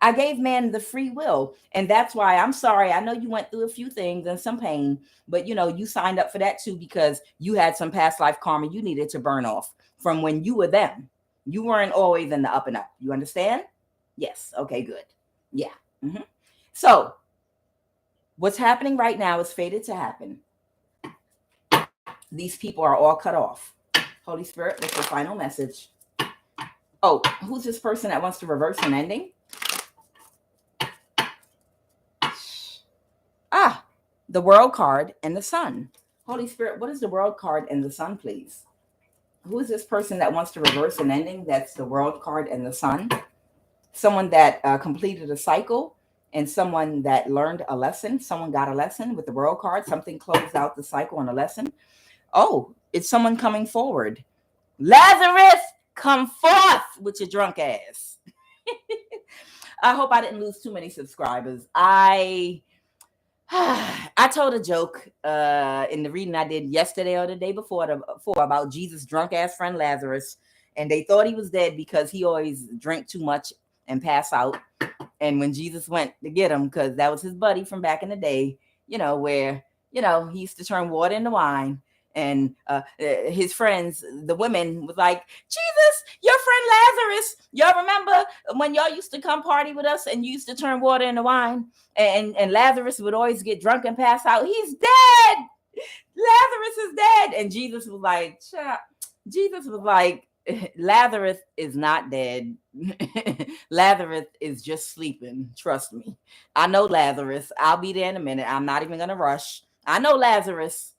I gave man the free will. And that's why I'm sorry. I know you went through a few things and some pain, but you signed up for that too because you had some past life karma you needed to burn off from when you were them. You weren't always in the up and up. You understand? Yes. Okay, good. Yeah. Mm-hmm. So, what's happening right now is fated to happen. These people are all cut off. Holy Spirit, what's your final message? Oh, who's this person that wants to reverse an ending? The World card and the Sun. Holy Spirit, what is the World card and the Sun, please? Who is this person that wants to reverse an ending? That's the World card and the Sun. Someone that completed a cycle and someone that learned a lesson. Someone got a lesson with the World card. Something closed out the cycle and a lesson. Oh, it's someone coming forward. Lazarus, come forth with your drunk ass. I hope I didn't lose too many subscribers. I told a joke in the reading I did yesterday or the day before about Jesus' drunk ass friend Lazarus, and they thought he was dead because he always drank too much and pass out. And when Jesus went to get him, because that was his buddy from back in the day, where he used to turn water into wine. And his friends, the women, was like, Jesus, your friend Lazarus. Y'all remember when y'all used to come party with us and you used to turn water into wine? And Lazarus would always get drunk and pass out. He's dead. Lazarus is dead. And Jesus was like, Lazarus is not dead. Lazarus is just sleeping. Trust me. I know Lazarus. I'll be there in a minute. I'm not even going to rush. I know Lazarus.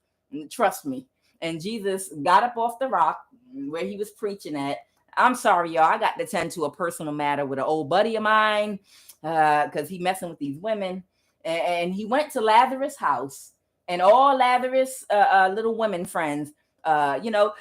Trust me. And Jesus got up off the rock where he was preaching at. I'm sorry, y'all. I got to tend to a personal matter with an old buddy of mine because he messing with these women. And he went to Lazarus' house, and all Lazarus' little women friends, Lazarus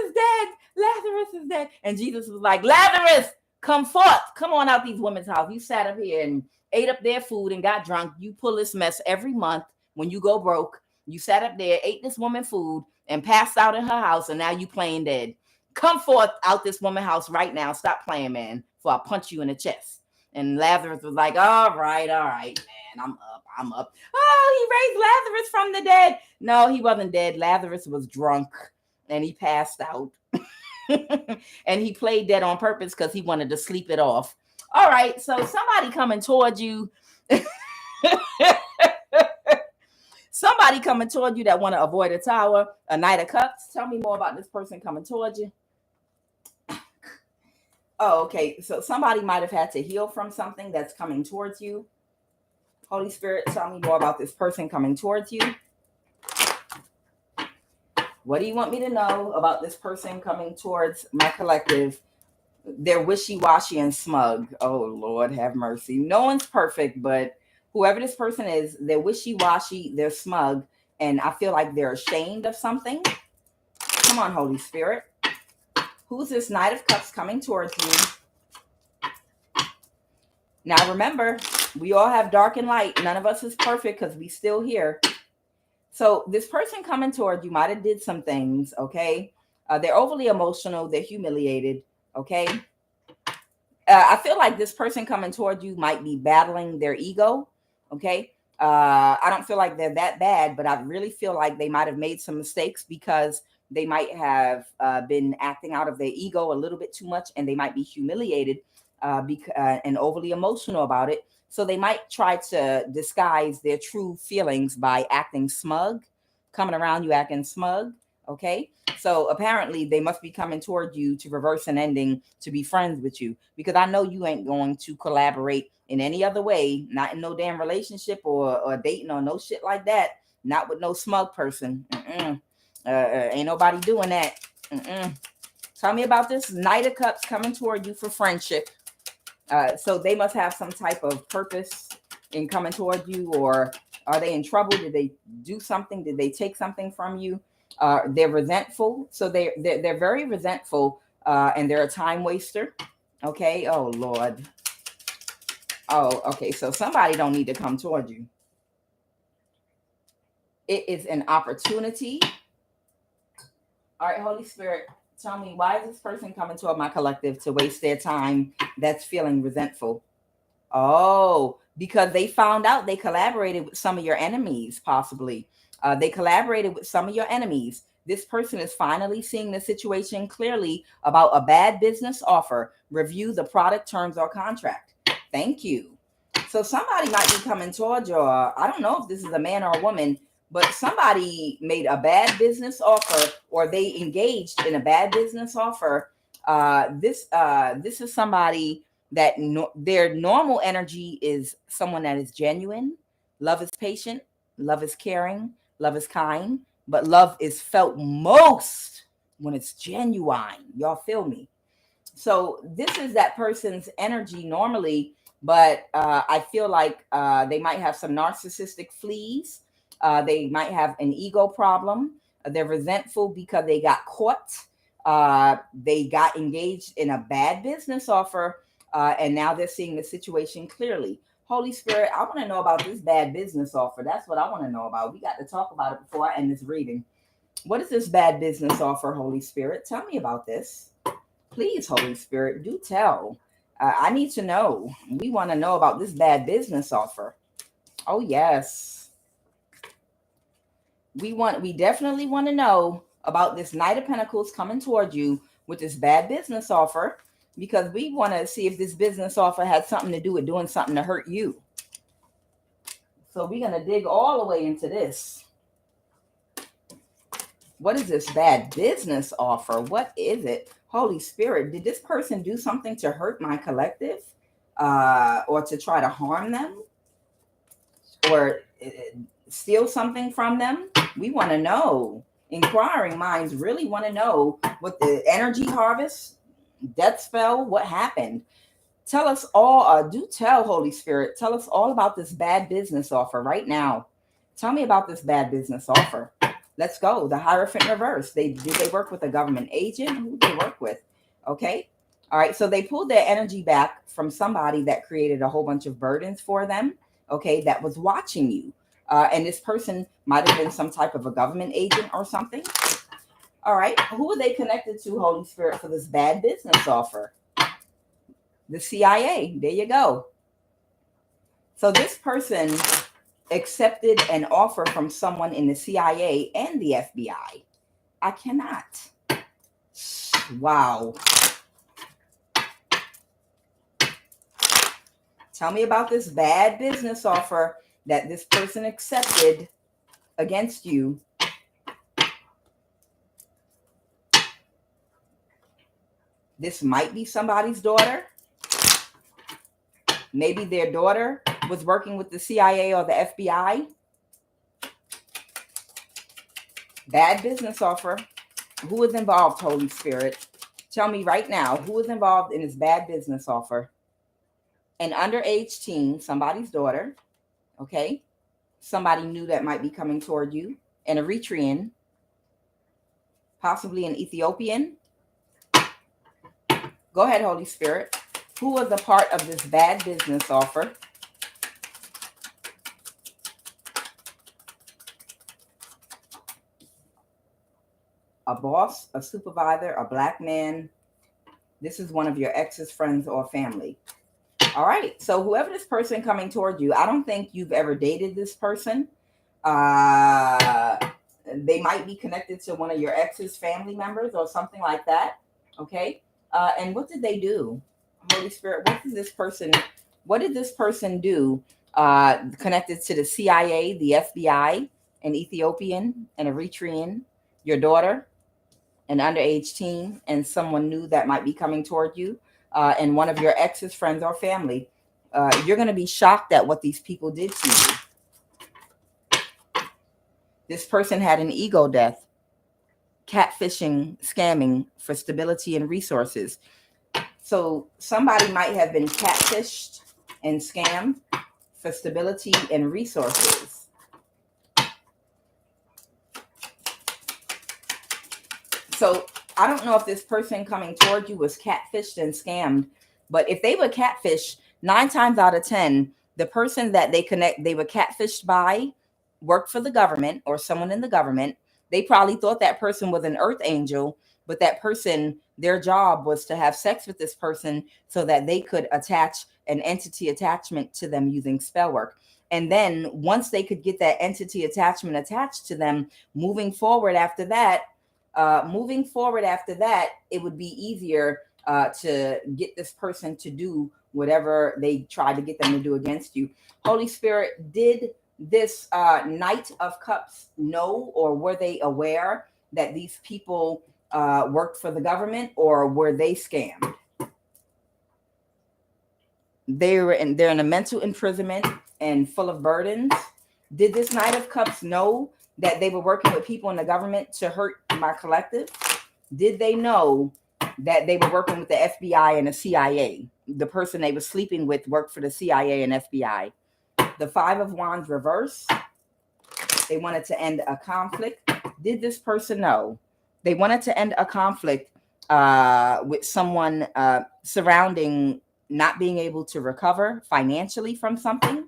is dead. Lazarus is dead. And Jesus was like, Lazarus, come forth. Come on out these women's house. You sat up here and ate up their food and got drunk. You pull this mess every month when you go broke. You sat up there, ate this woman food, and passed out in her house, and now you playing dead. Come forth out this woman's house right now. Stop playing, man, before I punch you in the chest. And Lazarus was like, all right, man, I'm up. Oh, he raised Lazarus from the dead. No, he wasn't dead. Lazarus was drunk, and he passed out. And he played dead on purpose because he wanted to sleep it off. All right, so somebody coming towards you. Somebody coming toward you that want to avoid a tower, a Knight of Cups. Tell me more about this person coming towards you. Oh, okay. So somebody might have had to heal from something that's coming towards you. Holy Spirit, tell me more about this person coming towards you. What do you want me to know about this person coming towards my collective? They're wishy-washy and smug. Oh, Lord, have mercy. No one's perfect, but whoever this person is, they're wishy-washy, they're smug, and I feel like they're ashamed of something. Come on, Holy Spirit. Who's this Knight of Cups coming towards you? Now, remember, we all have dark and light. None of us is perfect because we still here. So this person coming toward you might have did some things, okay? They're overly emotional. They're humiliated, okay? I feel like this person coming toward you might be battling their ego, okay? I don't feel like they're that bad, but I really feel like they might have made some mistakes because they might have been acting out of their ego a little bit too much, and they might be humiliated and overly emotional about it. So they might try to disguise their true feelings by acting smug, coming around you acting smug, okay? So apparently they must be coming toward you to reverse an ending, to be friends with you, because I know you ain't going to collaborate in any other way, not in no damn relationship or dating or no shit like that, not with no smug person. Ain't nobody doing that. Tell me about this Knight of Cups coming toward you for friendship. So they must have some type of purpose in coming toward you, or are they in trouble? Did they do something? Did they take something from you? They're resentful. So they're very resentful, and they're a time waster. Okay. Oh, Lord. Oh, okay. So somebody don't need to come toward you. It is an opportunity. All right, Holy Spirit, tell me, why is this person coming toward my collective to waste their time that's feeling resentful? Oh, because they found out they collaborated with some of your enemies, possibly. They collaborated with some of your enemies. This person is finally seeing the situation clearly about a bad business offer. Review the product terms or contract. Thank you. So somebody might be coming towards you. I don't know if this is a man or a woman, but somebody made a bad business offer, or they engaged in a bad business offer. This is somebody that their normal energy is someone that is genuine. Love is patient. Love is caring. Love is kind. But love is felt most when it's genuine. Y'all feel me? So this is that person's energy normally, but I feel like they might have some narcissistic fleas. They might have an ego problem. They're resentful because they got caught. They got engaged in a bad business offer, and now they're seeing the situation clearly. Holy Spirit, I want to know about this bad business offer. That's what I want to know about. We got to talk about it before I end this reading. What is this bad business offer, Holy Spirit? Tell me about this. Please, Holy Spirit, do tell. I need to know. We want to know about this bad business offer. Oh, yes. We definitely want to know about this Knight of Pentacles coming toward you with this bad business offer, because we want to see if this business offer has something to do with doing something to hurt you. So we're going to dig all the way into this. What is this bad business offer? What is it? Holy Spirit, did this person do something to hurt my collective, or to try to harm them, or steal something from them? We want to know. Inquiring minds really want to know what the energy harvest, death spell, what happened. Tell us all, do tell, Holy Spirit, tell us all about this bad business offer right now. Tell me about this bad business offer. Let's go. The Hierophant reverse. Did they work with a government agent? Who did they work with? Okay. All right. So they pulled their energy back from somebody that created a whole bunch of burdens for them. Okay. That was watching you. And this person might have been some type of a government agent or something. All right. Who are they connected to, Holy Spirit, for this bad business offer? The CIA. There you go. So this person accepted an offer from someone in the CIA and the FBI. I cannot. Wow. Tell me about this bad business offer that this person accepted against you. This might be somebody's daughter. Maybe their daughter was working with the CIA or the FBI. Bad business offer. Who is involved, Holy Spirit? Tell me right now, who is involved in this bad business offer? An underage teen, somebody's daughter, okay? Somebody new that might be coming toward you. An Eritrean, possibly an Ethiopian. Go ahead, Holy Spirit. Who was a part of this bad business offer? A boss, a supervisor, a black man. This is one of your ex's friends or family. All right. So whoever this person coming toward you, I don't think you've ever dated this person. They might be connected to one of your ex's family members or something like that. Okay. And what did they do? Holy Spirit, what did this person do connected to the CIA, the FBI, an Ethiopian, an Eritrean, your daughter, an underage teen, and someone new that might be coming toward you, and one of your ex's friends or family? You're going to be shocked at what these people did to you. This person had an ego death, catfishing, scamming for stability and resources. So somebody might have been catfished and scammed for stability and resources. So I don't know if this person coming toward you was catfished and scammed, but if they were catfished, 9 times out of 10, the person that they were catfished by worked for the government or someone in the government. They probably thought that person was an earth angel, but that person, their job was to have sex with this person so that they could attach an entity attachment to them using spell work. And then once they could get that entity attachment attached to them, moving forward after that, it would be easier to get this person to do whatever they tried to get them to do against you. Holy Spirit, did this Knight of Cups know, or were they aware that these people worked for the government, or were they scammed? They're in a mental imprisonment and full of burdens. Did this Knight of Cups know that they were working with people in the government to hurt my collective? Did they know that they were working with the FBI and the CIA? The person they were sleeping with worked for the CIA and FBI. The Five of Wands reverse. They wanted to end a conflict. Did this person know they wanted to end a conflict with someone surrounding not being able to recover financially from something?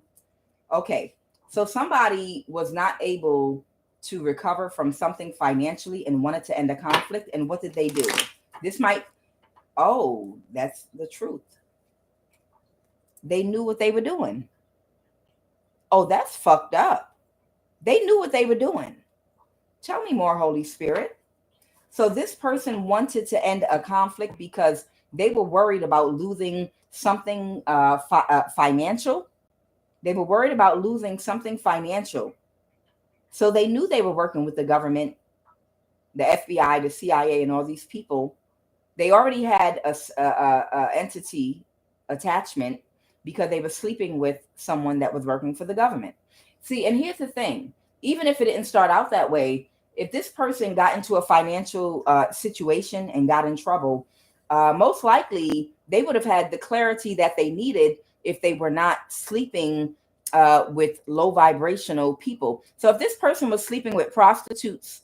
Okay, so somebody was not able to recover from something financially and wanted to end a conflict. And what did they do? This might, oh, that's the truth. They knew what they were doing. Oh, that's fucked up. They knew what they were doing. Tell me more, Holy Spirit. So this person wanted to end a conflict because they were worried about losing something financial. They were worried about losing something financial. So they knew they were working with the government, the FBI, the CIA, and all these people. They already had a entity attachment because they were sleeping with someone that was working for the government. See, and here's the thing. Even if it didn't start out that way, if this person got into a financial situation and got in trouble, most likely they would have had the clarity that they needed if they were not sleeping with low vibrational people. So if this person was sleeping with prostitutes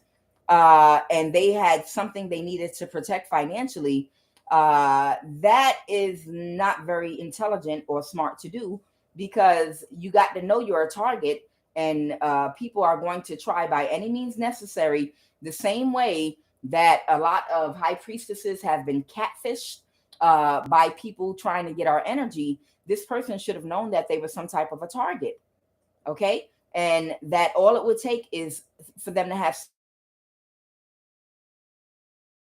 and they had something they needed to protect financially, that is not very intelligent or smart to do, because you got to know you're a target, and people are going to try by any means necessary, the same way that a lot of high priestesses have been catfished by people trying to get our energy. This person should have known that they were some type of a target. Okay. And that all it would take is for them to have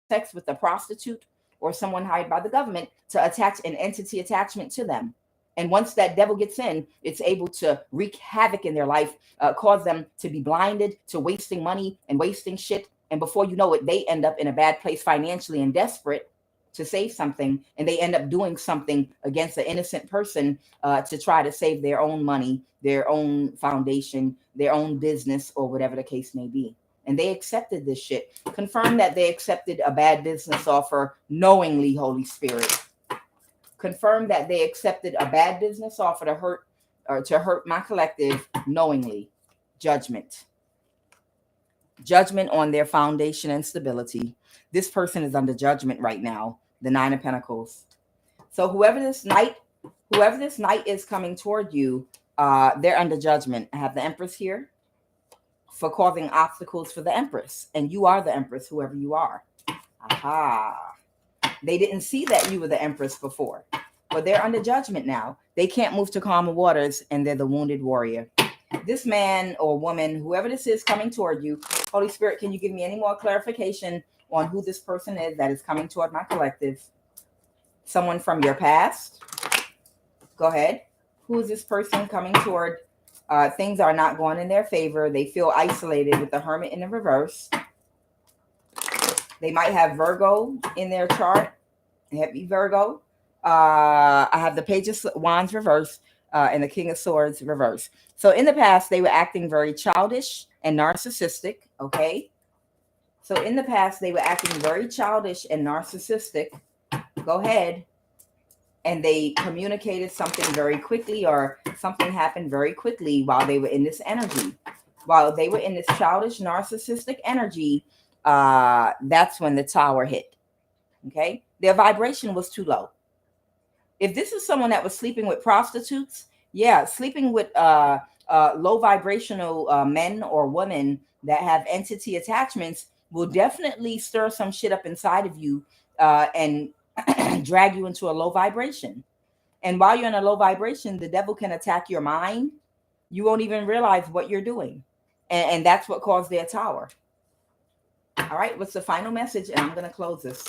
sex with a prostitute or someone hired by the government to attach an entity attachment to them. And once that devil gets in, it's able to wreak havoc in their life, cause them to be blinded to wasting money and wasting shit. And before you know it, they end up in a bad place financially and desperate to save something. And they end up doing something against an innocent person to try to save their own money, their own foundation, their own business, or whatever the case may be. And they accepted this shit. Confirm that they accepted a bad business offer knowingly, Holy Spirit. Confirm that they accepted a bad business offer to hurt my collective knowingly. Judgment. Judgment on their foundation and stability. This person is under judgment right now. The Nine of Pentacles. So whoever this knight is coming toward you, they're under judgment. I have the Empress here for causing obstacles for the Empress. And you are the Empress, whoever you are. Aha. They didn't see that you were the Empress before, but they're under judgment now. They can't move to calmer waters, and they're the wounded warrior. This man or woman, whoever this is coming toward you, Holy Spirit, can you give me any more clarification on who this person is that is coming toward my collective? Someone from your past? Go ahead. Who is this person coming toward? Things are not going in their favor. They feel isolated with the Hermit in the reverse. They might have Virgo in their chart. Heavy Virgo. I have the Page of Wands reverse and the King of Swords reverse. So in the past, they were acting very childish and narcissistic. Okay. So in the past, they were acting very childish and narcissistic. Go ahead. And they communicated something very quickly, or something happened very quickly while they were in this energy. While they were in this childish, narcissistic energy, that's when the Tower hit. Okay. Their vibration was too low. If this is someone that was sleeping with prostitutes, yeah, sleeping with low vibrational men or women that have entity attachments will definitely stir some shit up inside of you and drag you into a low vibration. And while you're in a low vibration, the devil can attack your mind. You won't even realize what you're doing. And that's what caused their tower. All right, what's the final message? And I'm going to close this.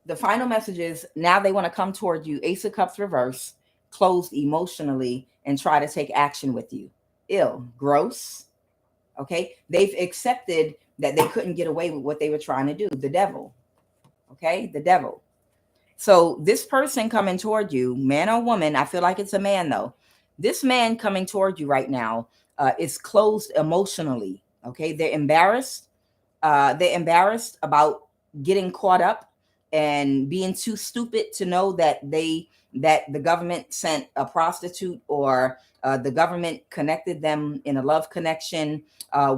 The final message is now they want to come toward you. Ace of Cups reverse, closed emotionally, and try to take action with you. Ill, gross. Okay, they've accepted that they couldn't get away with what they were trying to do. The devil. Okay, the devil. So this person coming toward you, man or woman, I feel like it's a man though. This man coming toward you right now is closed emotionally. Okay, they're embarrassed. They're embarrassed about getting caught up and being too stupid to know that the government sent a prostitute, or the government connected them in a love connection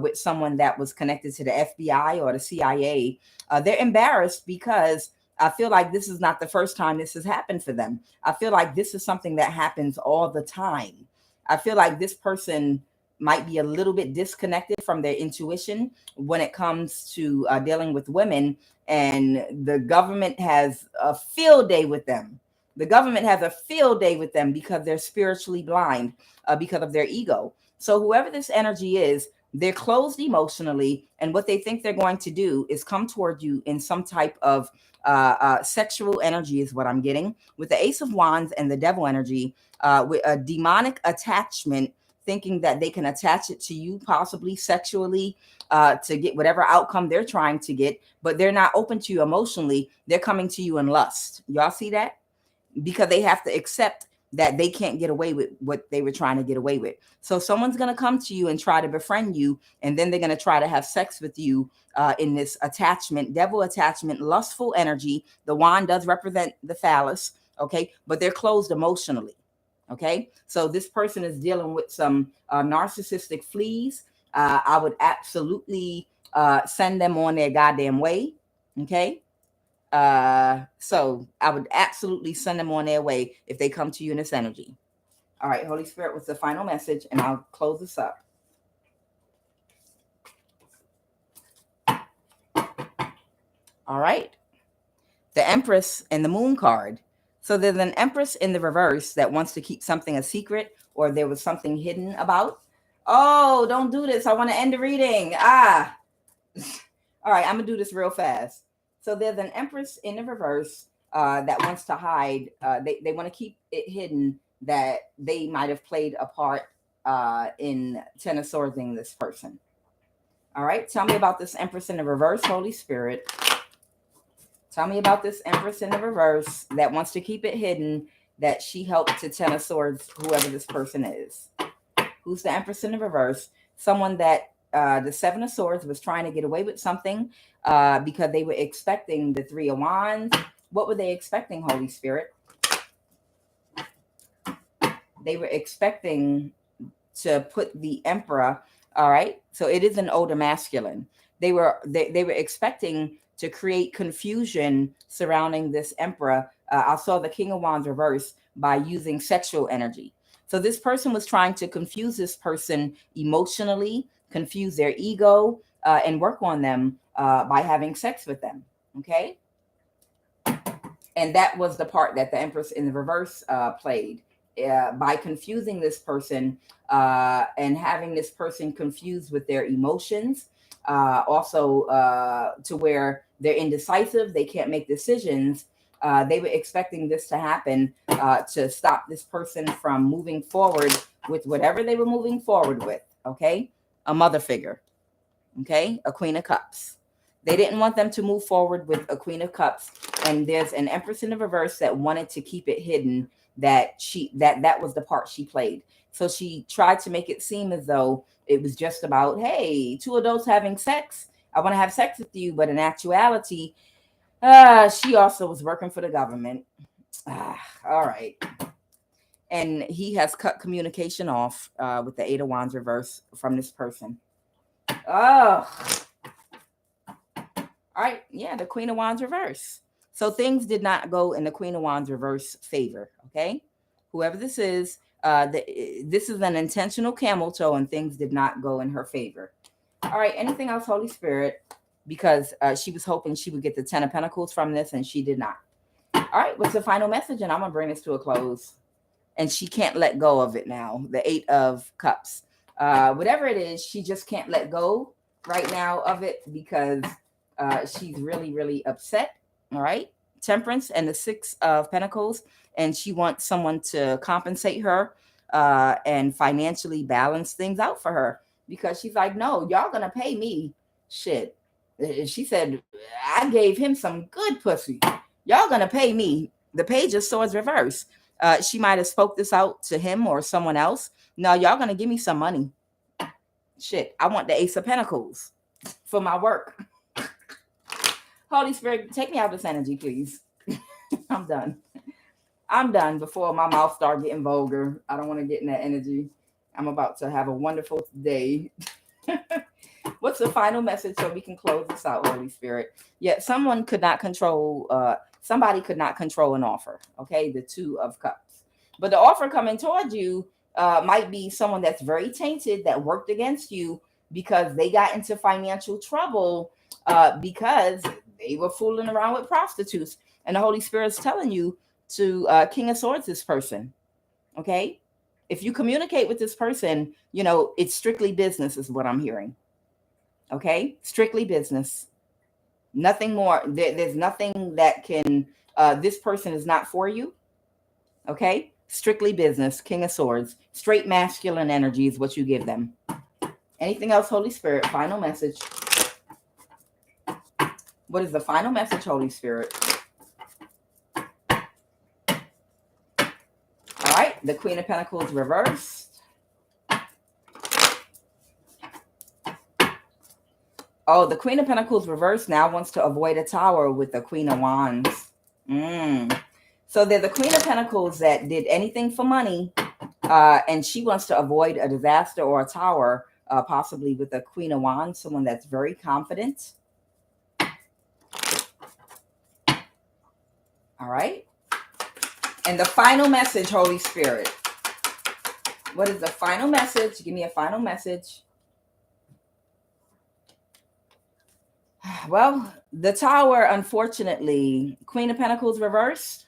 with someone that was connected to the FBI or the CIA. They're embarrassed because I feel like this is not the first time this has happened for them. I feel like this is something that happens all the time. I feel like this person might be a little bit disconnected from their intuition when it comes to dealing with women, and the government has a field day with them. The government has a field day with them because they're spiritually blind because of their ego. So whoever this energy is, they're closed emotionally, and what they think they're going to do is come toward you in some type of sexual energy is what I'm getting with the Ace of Wands and the devil energy, with a demonic attachment, thinking that they can attach it to you, possibly sexually, to get whatever outcome they're trying to get, but they're not open to you emotionally. They're coming to you in lust. Y'all see that? Because they have to accept that they can't get away with what they were trying to get away with. So someone's going to come to you and try to befriend you, and then they're going to try to have sex with you in this attachment, devil attachment, lustful energy. The wand does represent the phallus, okay? But they're closed emotionally, okay? So this person is dealing with some narcissistic fleas. I would absolutely send them on their goddamn way, okay? So I would absolutely send them on their way if they come to you in this energy. All right, Holy Spirit, what's the final message? And I'll close this up. All right. The Empress and the Moon card. So there's an Empress in the reverse that wants to keep something a secret, or there was something hidden about. Oh, don't do this. I want to end the reading. All right, I'm going to do this real fast. So there's an Empress in the reverse that wants to hide. They want to keep it hidden that they might have played a part in Ten of Swords in this person. All right, tell me about this Empress in the reverse, Holy Spirit. Tell me about this Empress in the reverse that wants to keep it hidden that she helped to Ten of Swords, whoever this person is. Who's the Empress in the reverse? Someone that the Seven of Swords was trying to get away with something because they were expecting the Three of Wands. What were they expecting, Holy Spirit? They were expecting to put the Emperor, all right? So it is an older masculine. They were expecting to create confusion surrounding this Emperor. I saw the King of Wands reverse by using sexual energy. So this person was trying to confuse this person emotionally, confuse their ego, and work on them by having sex with them, okay? And that was the part that the Empress in the reverse played. By confusing this person and having this person confused with their emotions, also to where they're indecisive, they can't make decisions. They were expecting this to happen to stop this person from moving forward with whatever they were moving forward with, okay? A mother figure, okay? A Queen of Cups. They didn't want them to move forward with a Queen of Cups, and there's an Empress in the reverse that wanted to keep it hidden that that was the part she played. So she tried to make it seem as though it was just about, hey, two adults having sex. I want to have sex with you. But in actuality, she also was working for the government. All right. And he has cut communication off with the Eight of Wands reverse from this person. Oh. All right. Yeah, the Queen of Wands reverse. So things did not go in the Queen of Wands reverse favor, okay? Whoever this is an intentional camel toe, and things did not go in her favor. All right, anything else, Holy Spirit? Because she was hoping she would get the Ten of Pentacles from this, and she did not. All All right, what's the final message? And I'm going to bring this to a close. And she can't let go of it now. The 8 of Cups. Whatever it is, she just can't let go right now of it because she's really, really upset. All right. Temperance and the 6 of Pentacles. And she wants someone to compensate her and financially balance things out for her. Because she's like, no, y'all going to pay me. Shit. She said, I gave him some good pussy. Y'all going to pay me. The Page of Swords reverse. She might have spoke this out to him or someone else. No, y'all going to give me some money. Shit. I want the Ace of Pentacles for my work. Holy Spirit, take me out of this energy, please. I'm done. I'm done before my mouth start getting vulgar. I don't want to get in that energy. I'm about to have a wonderful day. What's the final message so we can close this out, Holy Spirit? Yeah, somebody could not control an offer. Okay, the 2 of Cups. But the offer coming towards you might be someone that's very tainted, that worked against you because they got into financial trouble because they were fooling around with prostitutes. And the Holy Spirit's telling you to King of Swords this person. Okay? If you communicate with this person, you know, it's strictly business is what I'm hearing. Okay? Strictly business. Nothing more. There's nothing that can, this person is not for you. Okay? Strictly business. King of Swords. Straight masculine energy is what you give them. Anything else, Holy Spirit? Final message. What is the final message, Holy Spirit? All right. The Queen of Pentacles reversed. Oh, the Queen of Pentacles reversed now wants to avoid a tower with the Queen of Wands. So they're the Queen of Pentacles that did anything for money, and she wants to avoid a disaster or a tower, possibly with the Queen of Wands, someone that's very confident. All right. And the final message, Holy Spirit. What is the final message? Give me a final message. Well, the Tower, unfortunately, Queen of Pentacles reversed.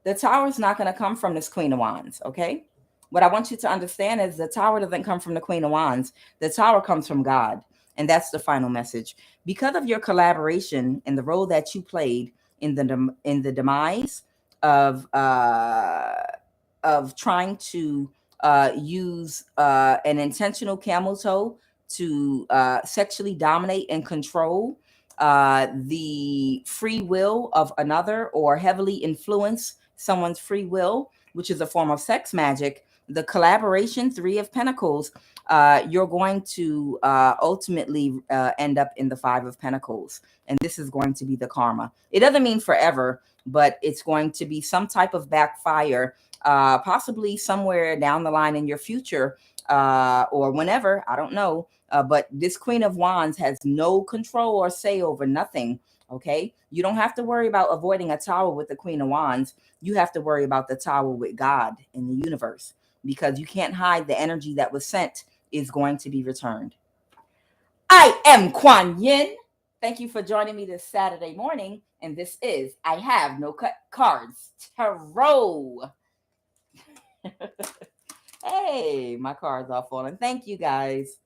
The Tower is not going to come from this Queen of Wands, okay? What I want you to understand is the Tower doesn't come from the Queen of Wands. The Tower comes from God, and that's the final message. Because of your collaboration and the role that you played in the demise of trying to use an intentional camel toe to sexually dominate and control the free will of another, or heavily influence someone's free will, which is a form of sex magic. The collaboration, 3 of Pentacles, you're going to ultimately end up in the 5 of Pentacles. And this is going to be the karma. It doesn't mean forever, but it's going to be some type of backfire, possibly somewhere down the line in your future, or whenever, I don't know. But this Queen of Wands has no control or say over nothing. Okay. You don't have to worry about avoiding a tower with the Queen of Wands. You have to worry about the tower with God in the universe, because you can't hide the energy that was sent is going to be returned. I am Kuan Yin. Thank you for joining me this Saturday morning. And this is I Have No Cards Tarot. Hey, my cards are falling. Thank you, guys.